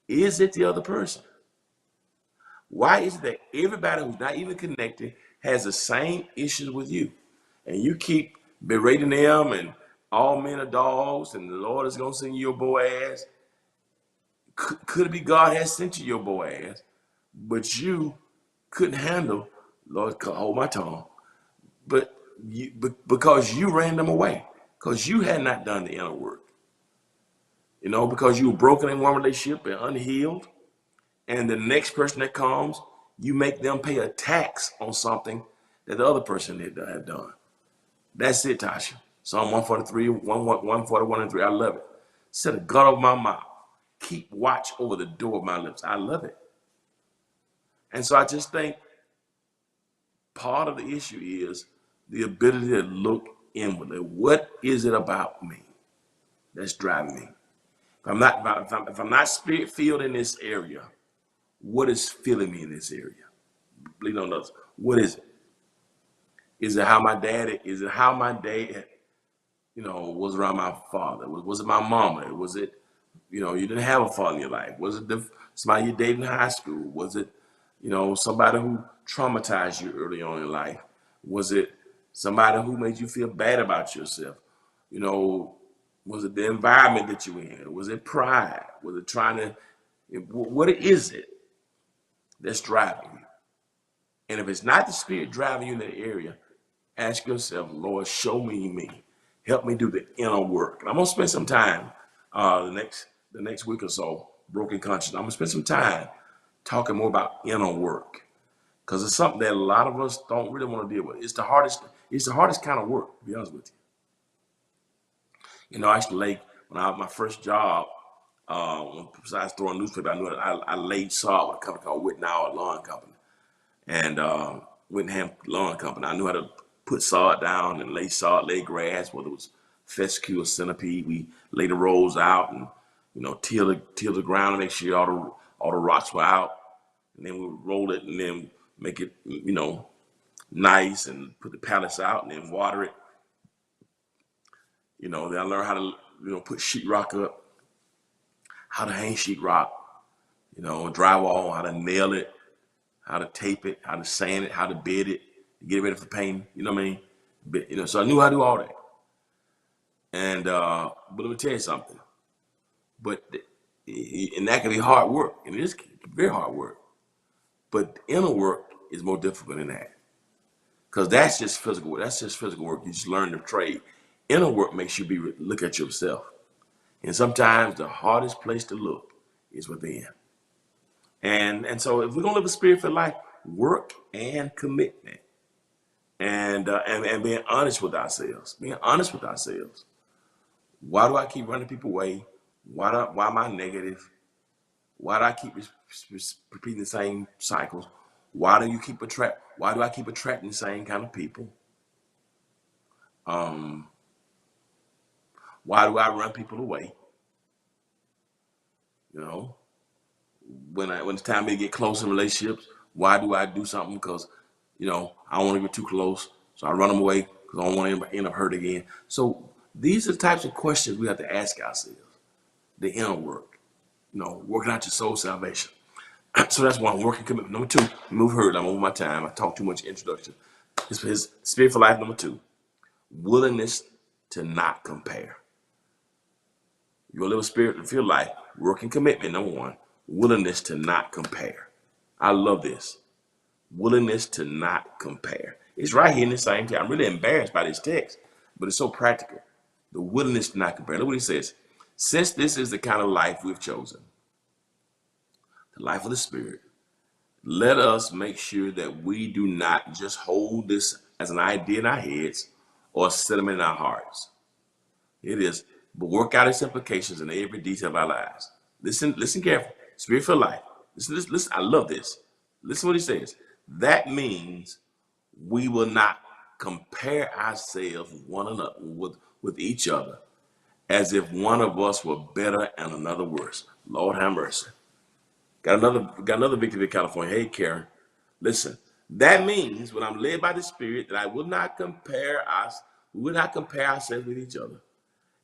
Is it the other person? Why is it that everybody who's not even connected has the same issues with you? And you keep berating them and all men are dogs and the Lord is going to send you your boy ass? Could it be God has sent you your boy ass, but you couldn't handle, Lord, hold my tongue, because you ran them away, because you had not done the inner work. You know, because you were broken in one relationship and unhealed, and the next person that comes, you make them pay a tax on something that the other person had done. That's it, Tasha. Psalm 143, 141 and 3. I love it. Set a guard over my mouth. Keep watch over the door of my lips. I love it. And so I just think part of the issue is the ability to look inwardly. What is it about me that's driving me? If I'm not spirit filled in this area, what is filling me in this area? Believe on others. What is it? Is it how my dad? Is it how my dad, was around my father? Was it my mama? Was it, you didn't have a father in your life? Was it somebody you dated in high school? Was it, somebody who traumatized you early on in life? Was it somebody who made you feel bad about yourself? Was it the environment that you were in? Was it pride? Was it trying to, what is it that's driving you? And if it's not the spirit driving you in that area, ask yourself, Lord, show me. Help me do the inner work. And I'm gonna spend some time the next week or so, broken conscience. I'm gonna spend some time talking more about inner work. Because it's something that a lot of us don't really want to deal with. It's the hardest kind of work, to be honest with you. I actually when I had my first job, besides throwing newspaper, I knew that I laid sod with a company called Whitnall Lawn Company. And Whittenham Lawn Company. I knew how to put sod down and lay sod, lay grass, whether it was fescue or centipede. We lay the rows out and till the ground to make sure all the rocks were out. And then we would roll it and then make it nice and put the pallets out and then water it. Then I learned how to put sheetrock up, how to hang sheetrock, drywall, how to nail it, how to tape it, how to sand it, how to bed it, get it ready for painting. You know what I mean? But, so I knew how to do all that. And but let me tell you something. And that can be hard work, and it is very hard work. But the inner work is more difficult than that, because that's just physical work. That's just physical work. You just learn the trade. Inner work makes you look at yourself, and sometimes the hardest place to look is within. And so if we're gonna live a spirit-filled life, work and commitment, and being honest with ourselves. Being honest with ourselves. Why do I keep running people away? Why am I negative? Why do I keep repeating the same cycles? Why do I keep attracting the same kind of people? Why do I run people away? When it's time to get close in relationships, why do I do something? Because, I don't want to get too close. So I run them away because I don't want to end up hurt again. So these are the types of questions we have to ask ourselves. the inner work, working out your soul salvation. So that's one, working commitment. Number two, move herd. I'm over my time. I talk too much introduction. His spirit for life. Number two, willingness to not compare. You want to live a spirit filled life, working commitment. Number one, willingness to not compare. I love this. Willingness to not compare. It's right here in the same text. I'm really embarrassed by this text, but it's so practical. The willingness to not compare. Look what he says. Since this is the kind of life we've chosen, the life of the Spirit, let us make sure that we do not just hold this as an idea in our heads or sentiment in our hearts. It is, but work out its implications in every detail of our lives. Listen carefully. Spirit for life. Listen. I love this. Listen what he says. That means we will not compare ourselves with one another, with each other, as if one of us were better and another worse. Lord have mercy. Got another victim in California. Hey, Karen. Listen. That means when I'm led by the Spirit that I will not compare us. We will not compare ourselves with each other,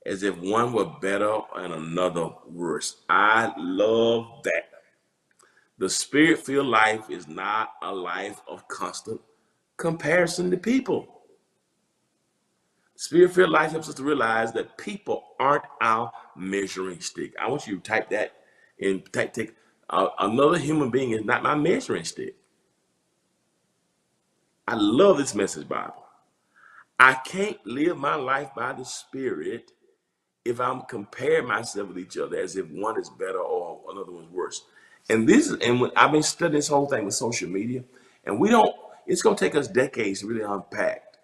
as if one were better and another worse. I love that. The spirit-filled life is not a life of constant comparison to people. Spirit-filled life helps us to realize that people aren't our measuring stick. I want you to type that in. Take another human being is not my measuring stick. I love this message, Bible. I can't live my life by the Spirit if I'm comparing myself with each other as if one is better or another one's worse. And when I've been studying this whole thing with social media, and it's going to take us decades to really unpack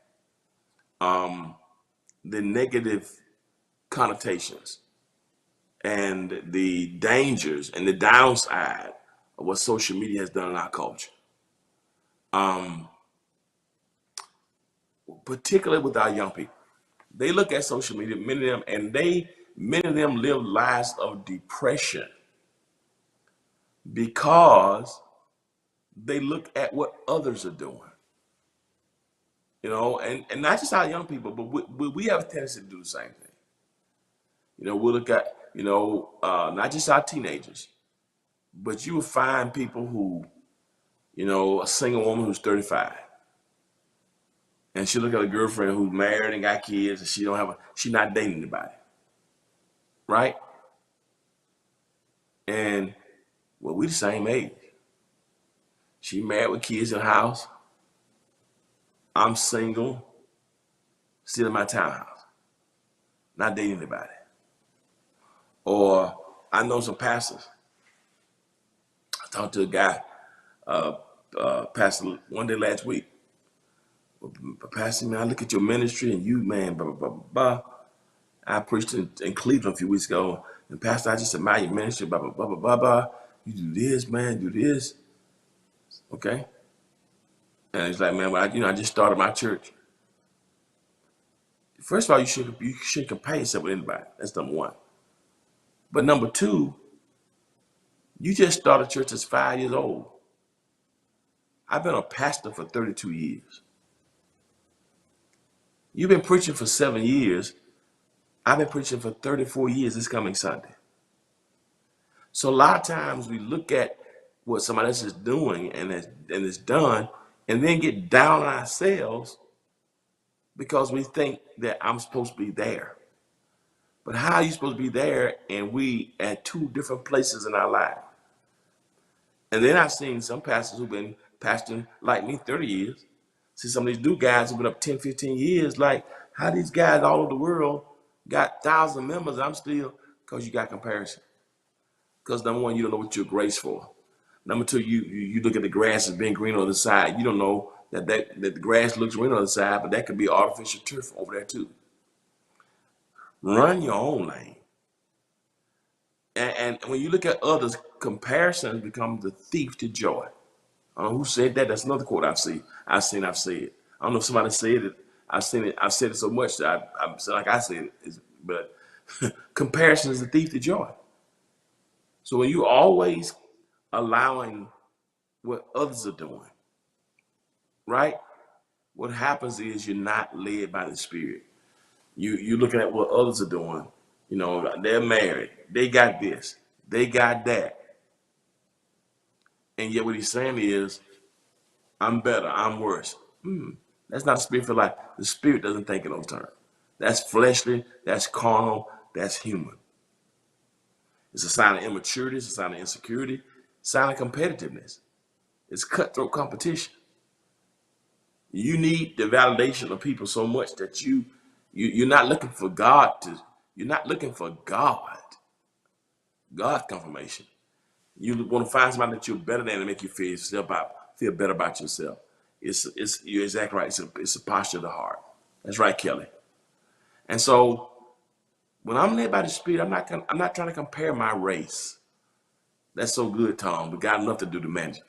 the negative connotations and the dangers and the downside of what social media has done in our culture. Particularly with our young people. They look at social media, many of them live lives of depression because they look at what others are doing. And not just our young people, but we have a tendency to do the same thing. We look at, not just our teenagers, but you will find people who, a single woman who's 35. And she look at a girlfriend who's married and got kids, and she's not dating anybody. Right? And, well, we the same age. She married with kids in the house. I'm single, still in my townhouse, not dating anybody. Or I know some pastors. I talked to a guy, pastor, one day last week. Pastor, man, I look at your ministry and you, man, blah, blah, blah, blah. I preached in Cleveland a few weeks ago, and Pastor, I just admire your ministry, blah, blah, blah, blah, blah, blah. You do this, man, do this. Okay? And he's like, man, well, I just started my church. First of all, you should compare yourself with anybody. That's number one. But number two, you just started church as 5 years old. I've been a pastor for 32 years. You've been preaching for 7 years. I've been preaching for 34 years this coming Sunday. So a lot of times we look at what somebody else is doing and is done, and then get down on ourselves because we think that I'm supposed to be there. But how are you supposed to be there and we at two different places in our life? And then I've seen some pastors who've been pastoring like me 30 years. See some of these new guys who've been up 10, 15 years, like how these guys all over the world got 1,000 members, I'm still, because you got comparison. Because number one, you don't know what you're graced for. Number two, you look at the grass as being green on the side. You don't know that the grass looks green on the side, but that could be artificial turf over there too. Run your own lane. And when you look at others, comparison becomes the thief to joy. I don't know who said that. That's another quote I've said. I've said. I don't know if somebody said it. I've seen it. I've said it so much that I said like I said it. But comparison is the thief to joy. So when you always allowing what others are doing, right? What happens is you're not led by the Spirit. You're looking at what others are doing, You know, they're married. They got this. They got that. And yet what he's saying is, I'm better. I'm worse. That's not a spirit for life. The spirit doesn't think in those terms. That's fleshly. That's carnal. That's human. It's a sign of immaturity. It's a sign of insecurity. It's a sign of competitiveness. It's cutthroat competition. You need the validation of people so much that you're not looking for God to. You're not looking for God's confirmation. You want to find somebody that you're better than to make you feel better about yourself. You're exactly right. It's a posture of the heart. That's right, Kelly. And so when I'm led by the Spirit, I'm not trying to compare my race. That's so good, Tom. We got enough to do to manage.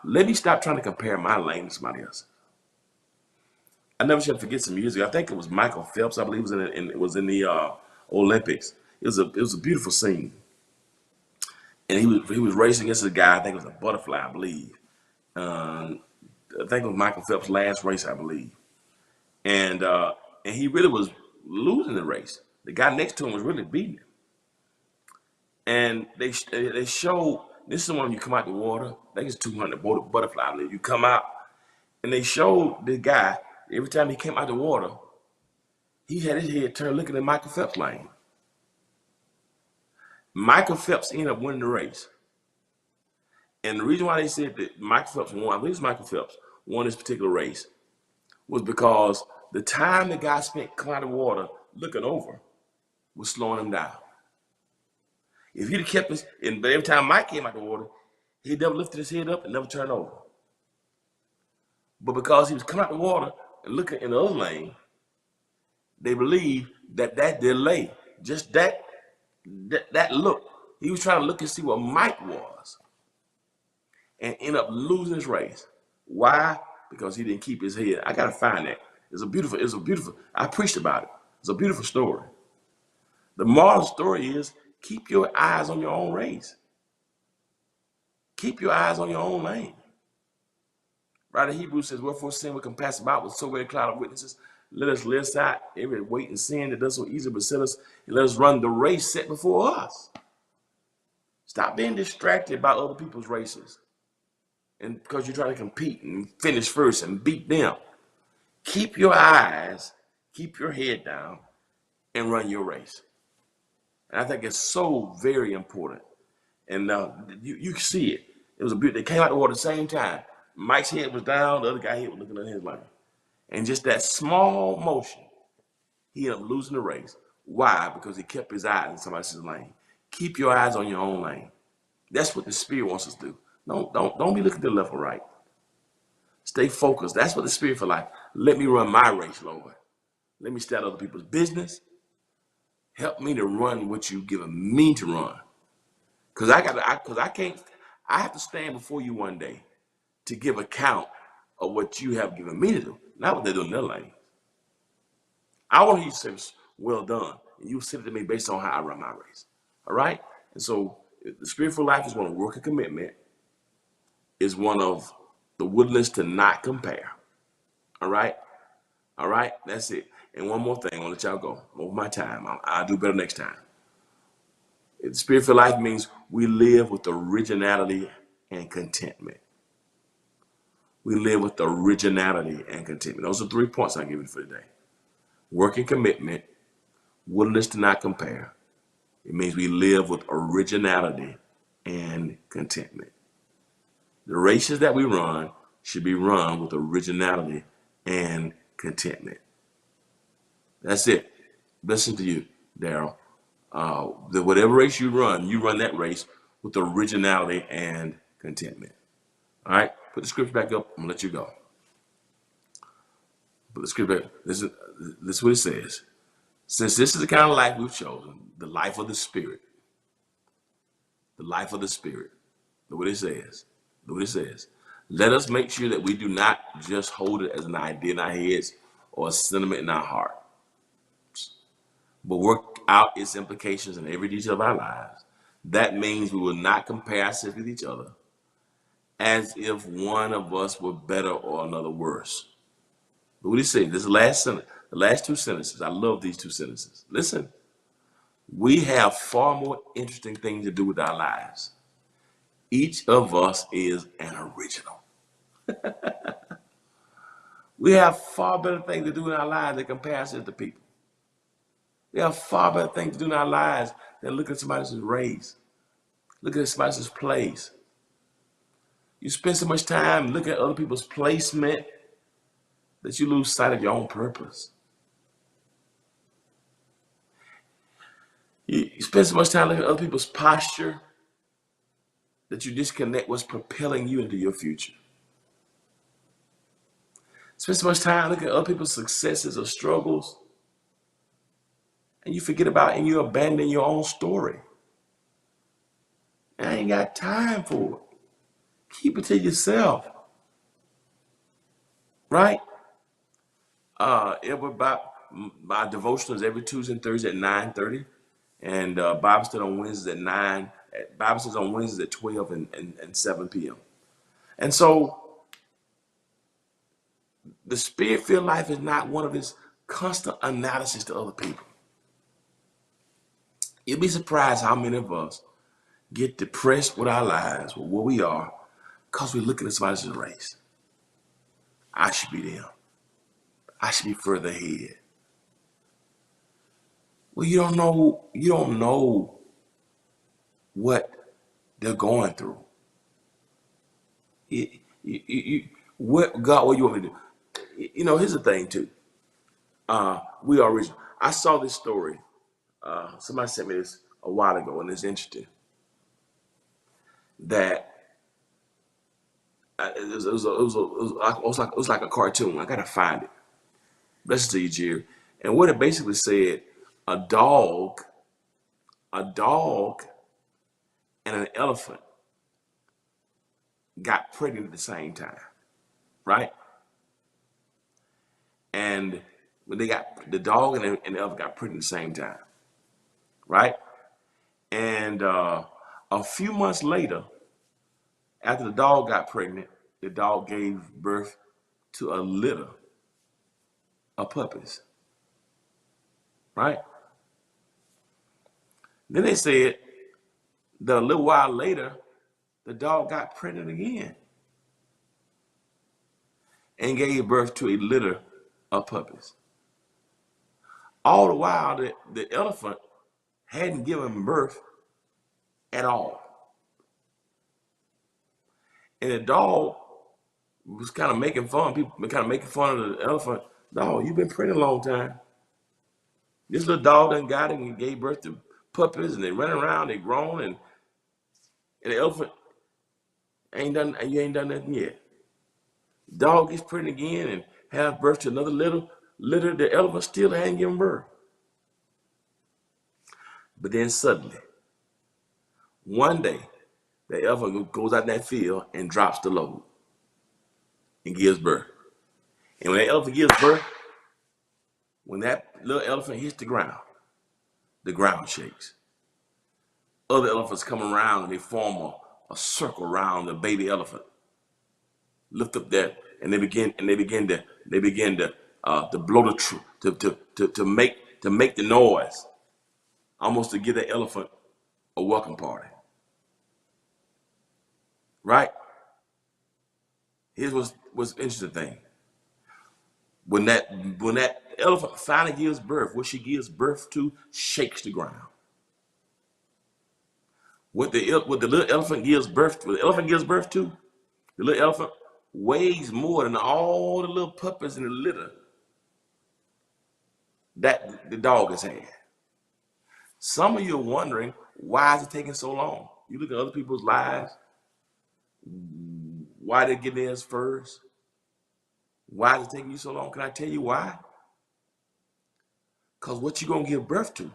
Let me stop trying to compare my lane to somebody else. I never shall forget some years ago. I think it was Michael Phelps. I believe it was in the Olympics. It was a beautiful scene, and he was racing against a guy. I think it was a butterfly. I believe. I think it was Michael Phelps' last race. I believe, and he really was losing the race. The guy next to him was really beating him. And they showed, this is when you come out the water. I think it's 200 butterfly. You come out, and they showed the guy every time he came out the water, he had his head turned looking at Michael Phelps' lane. Michael Phelps ended up winning the race. And the reason why they said that Michael Phelps won, I believe it's Michael Phelps, won this particular race, was because the time the guy spent coming out of the water looking over was slowing him down. If he'd have kept his, and every time Mike came out of the water, he never lifted his head up and never turned over. But because he was coming out the water and looking in the other lane, they believe that delay, just that look, he was trying to look and see what Mike was, and end up losing his race. Why? Because he didn't keep his head. I gotta find that. It's a beautiful. I preached about it. It's a beautiful story. The moral of the story is, keep your eyes on your own race. Keep your eyes on your own lane. Right in Hebrews says, wherefore sin we can pass about with so great a cloud of witnesses. Let us lay aside every weight and sin that does so easily beset us, and let us run the race set before us. Stop being distracted by other people's races, and because you're trying to compete and finish first and beat them. Keep your eyes, keep your head down, and run your race. And I think it's so very important. And you see it. It was they came out the water at the same time. Mike's head was down, the other guy head was looking at his line. And just that small motion, he ended up losing the race. Why? Because he kept his eyes in somebody else's lane. Keep your eyes on your own lane. That's what the Spirit wants us to do. Don't be looking to the left or right. Stay focused. That's what the Spirit for life. Let me run my race, Lord. Let me start other people's business. Help me to run what you've given me to run. I have to stand before you one day to give account of what you have given me to do, not what they're doing in their lane. I want you to say, well done. And you sit to me based on how I run my race. All right? And so the Spirit for life is one of work and commitment, is one of the willingness to not compare. All right? All right? That's it. And one more thing, I'll let y'all go. Over my time. I'll do better next time. The Spirit for life means we live with originality and contentment. We live with originality and contentment. Those are 3 points I give you for today. Work and commitment, willingness to not compare. It means we live with originality and contentment. The races that we run should be run with originality and contentment. That's it. Listen to you, Daryl. Whatever race you run that race with originality and contentment. All right? Put the scripture back up. I'm going to let you go. Put the scripture back. This is what it says. Since this is the kind of life we've chosen, the life of the Spirit. The life of the Spirit. Look what it says. Look what it says. Let us make sure that we do not just hold it as an idea in our heads or a sentiment in our heart, but work out its implications in every detail of our lives. That means we will not compare ourselves with each other as if one of us were better or another worse. Look what he said. This is the last sentence, the last 2 sentences. I love these 2 sentences. Listen. We have far more interesting things to do with our lives. Each of us is an original. We have far better things to do in our lives than comparison to people. We have far better things to do in our lives than look at somebody else's race, look at somebody else's place. You spend so much time looking at other people's placement that you lose sight of your own purpose. You spend so much time looking at other people's posture that you disconnect what's propelling you into your future. Spend so much time looking at other people's successes or struggles, and you forget about and you abandon your own story. And I ain't got time for it. Keep it to yourself, right? My devotionals every Tuesday and Thursday at 9:30, and Bible study on Wednesdays at 9. Bible study on Wednesdays at 12 and 7 p.m. And so the spirit-filled life is not one of this constant analysis to other people. You'd be surprised how many of us get depressed with our lives, with where we are, because we're looking at somebody else's race. I should be them. I should be further ahead. Well, you don't know what they're going through. What God, what you want me to do? Here's the thing too. We are original. I saw this story. Somebody sent me this a while ago, and it's interesting. That it was like a cartoon. I gotta find it. Listen to you, Jerry. And what it basically said, a dog and an elephant got pregnant at the same time, right? And when the dog and the elephant got pregnant at the same time, right? And a few months later, after the dog got pregnant, the dog gave birth to a litter of puppies, right? Then they said that a little while later, the dog got pregnant again and gave birth to a litter of puppies. All the while, the elephant hadn't given birth at all. And the dog was kind of making fun. People were kind of making fun of the elephant. No, you've been pregnant a long time. This little dog done got it and gave birth to puppies, and they run around, they grown, and the elephant ain't done, and you ain't done nothing yet. Dog gets pregnant again and has birth to another litter. The elephant still hadn't given birth. But then suddenly, one day, the elephant goes out in that field and drops the load and gives birth. And when that elephant gives birth, when that little elephant hits the ground shakes. Other elephants come around and they form a circle around the baby elephant. Lift up that, and they begin to blow to make the noise, almost to give the elephant a welcome party. Right? Here's what's the interesting thing. When that elephant finally gives birth, what she gives birth to shakes the ground. What the little elephant gives birth to, the little elephant weighs more than all the little puppies in the litter that the dog has had. Some of you are wondering, why is it taking so long? You look at other people's lives, why they get theirs first? Why is it taking you so long? Can I tell you why? Because what you're going to give birth to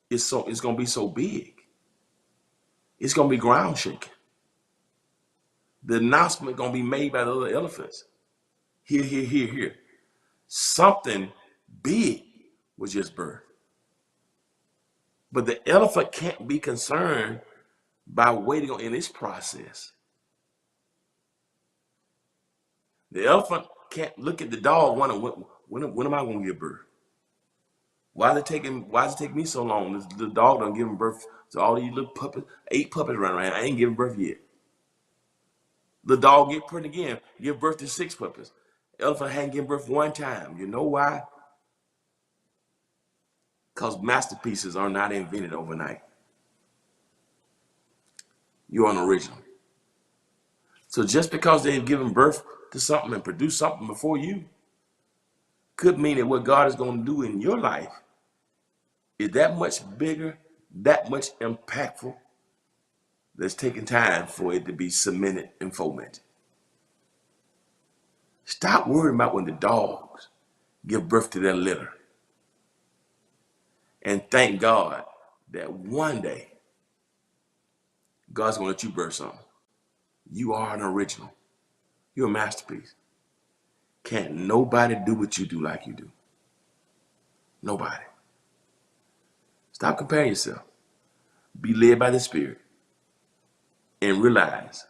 it's going to be so big. It's going to be ground shaking. The announcement going to be made by the other elephants. Here. Something big was just birthed. But the elephant can't be concerned by waiting on in this process. The elephant can't look at the dog wondering, when am I going to give birth? Why is it taking me so long? The dog done giving birth to all these little puppies, 8 puppies running around. I ain't giving birth yet. The dog get pregnant again, give birth to 6 puppies. Elephant hadn't given birth one time. You know why? Because masterpieces are not invented overnight. You're an original. So just because they've given birth to something and produced something before you, could mean that what God is going to do in your life is that much bigger, that much impactful, that's taking time for it to be cemented and fomented. Stop worrying about when the dogs give birth to their litter. And thank God that one day God's going to let you birth something. You are an original. You're a masterpiece. Can't nobody do what you do like you do. Nobody. Stop comparing yourself. Be led by the Spirit and realize,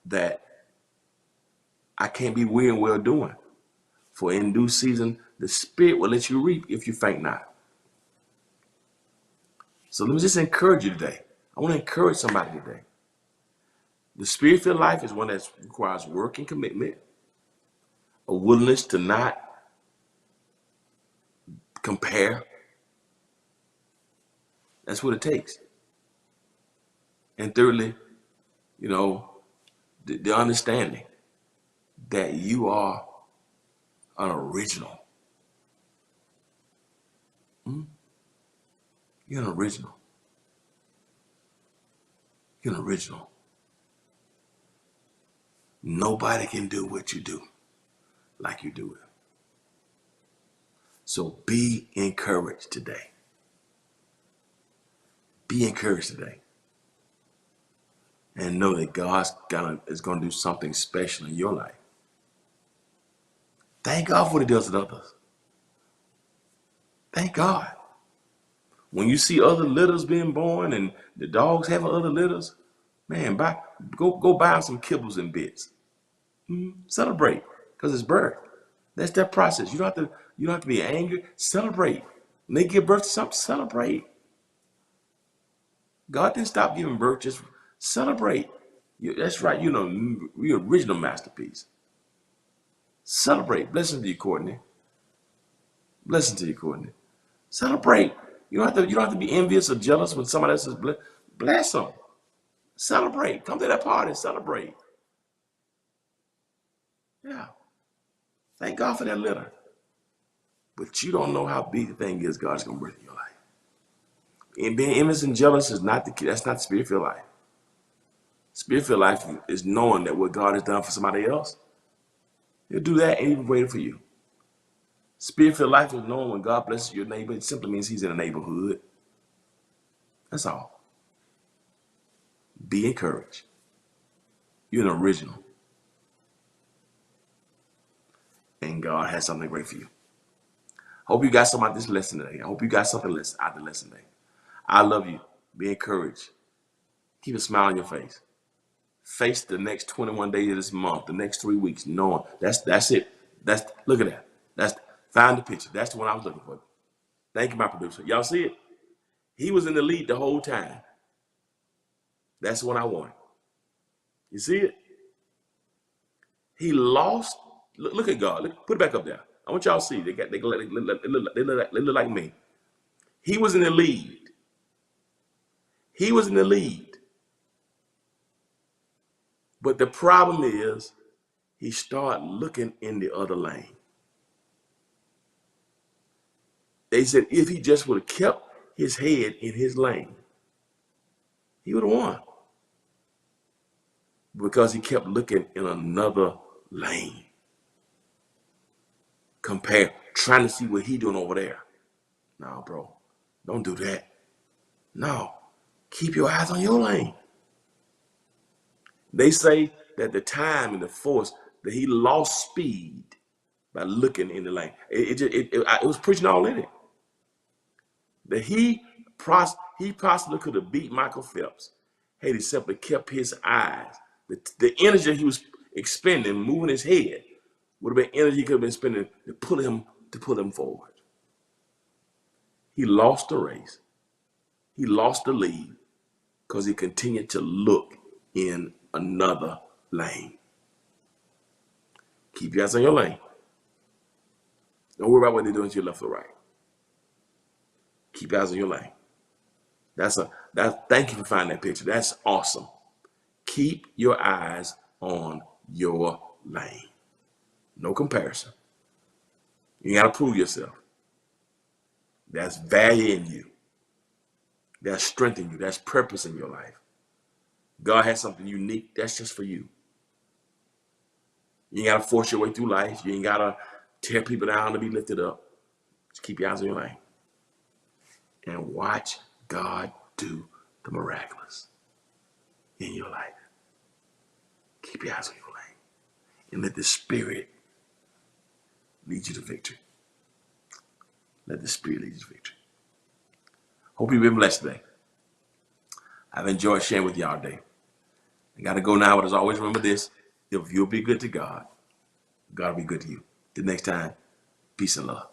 that I can't be weary and well doing. For in due season, the Spirit will let you reap if you faint not. So let me just encourage you today. I want to encourage somebody today. The Spirit-filled life is one that requires work and commitment, a willingness to not compare. That's what it takes. And thirdly, the understanding that you are an original. You're an original. You're an original. Nobody can do what you do like you do it. So be encouraged today. Be encouraged today. And know that God is going to do something special in your life. Thank God for what he does with others. Thank God. When you see other litters being born and the dogs having other litters, man, go buy them some kibbles and bits. Celebrate, because it's birth. That's that process. You don't have to be angry. Celebrate. When they give birth to something, celebrate. God didn't stop giving birth. Just celebrate. That's right. You're original masterpiece. Celebrate. Blessings to you, Courtney. Blessings to you, Courtney. Celebrate. You don't have to be envious or jealous when somebody else is blessed. Bless them. Celebrate. Come to that party. Celebrate. Yeah. Thank God for that litter. But you don't know how big the thing is God's going to bring in your life. And being envious and jealous is that's not spirit-filled life. Spirit-filled life is knowing that what God has done for somebody else, he'll do that and even greater for you. Spirit-filled life is knowing when God blesses your neighbor, it simply means he's in a neighborhood. That's all. Be encouraged. You're an original. And God has something great for you. Hope you got something out of this lesson today. I hope you got something out of the lesson today. I love you. Be encouraged. Keep a smile on your face. Face the next 21 days of this month, the next 3 weeks, knowing that's it. Look at that. Find the picture. That's the one I was looking for. Thank you, my producer. Y'all see it? He was in the lead the whole time. That's the one I wanted. You see it? He lost. Look at God. Put it back up there. I want y'all to see. They look like me. He was in the lead. He was in the lead. But the problem is, he started looking in the other lane. They said if he just would have kept his head in his lane, he would have won. Because he kept looking in another lane. Trying to see what he doing over there. No, bro, don't do that. No, keep your eyes on your lane. They say that the time and the force that he lost speed by looking in the lane. It was preaching all in it. That he possibly could have beat Michael Phelps had he simply kept his eyes. The energy he was expending, moving his head, would have been energy he could have been spending to pull him to pull him forward. He lost the race. He lost the lead because he continued to look in another lane. Keep your eyes on your lane. Don't worry about what they're doing to your left or right. Keep your eyes on your lane. Thank you for finding that picture. That's awesome. Keep your eyes on your lane. No comparison. You got to prove yourself. There's value in you. There's strength in you. There's purpose in your life. God has something unique that's just for you. You ain't got to force your way through life. You ain't got to tear people down to be lifted up. Just keep your eyes on your lane. And watch God do the miraculous in your life. Keep your eyes on your lane. And let the Spirit lead you to victory. Let the Spirit lead you to victory. Hope you've been blessed today. I've enjoyed sharing with y'all today. I got to go now, but as always, remember this. If you'll be good to God, God will be good to you. Till next time, peace and love.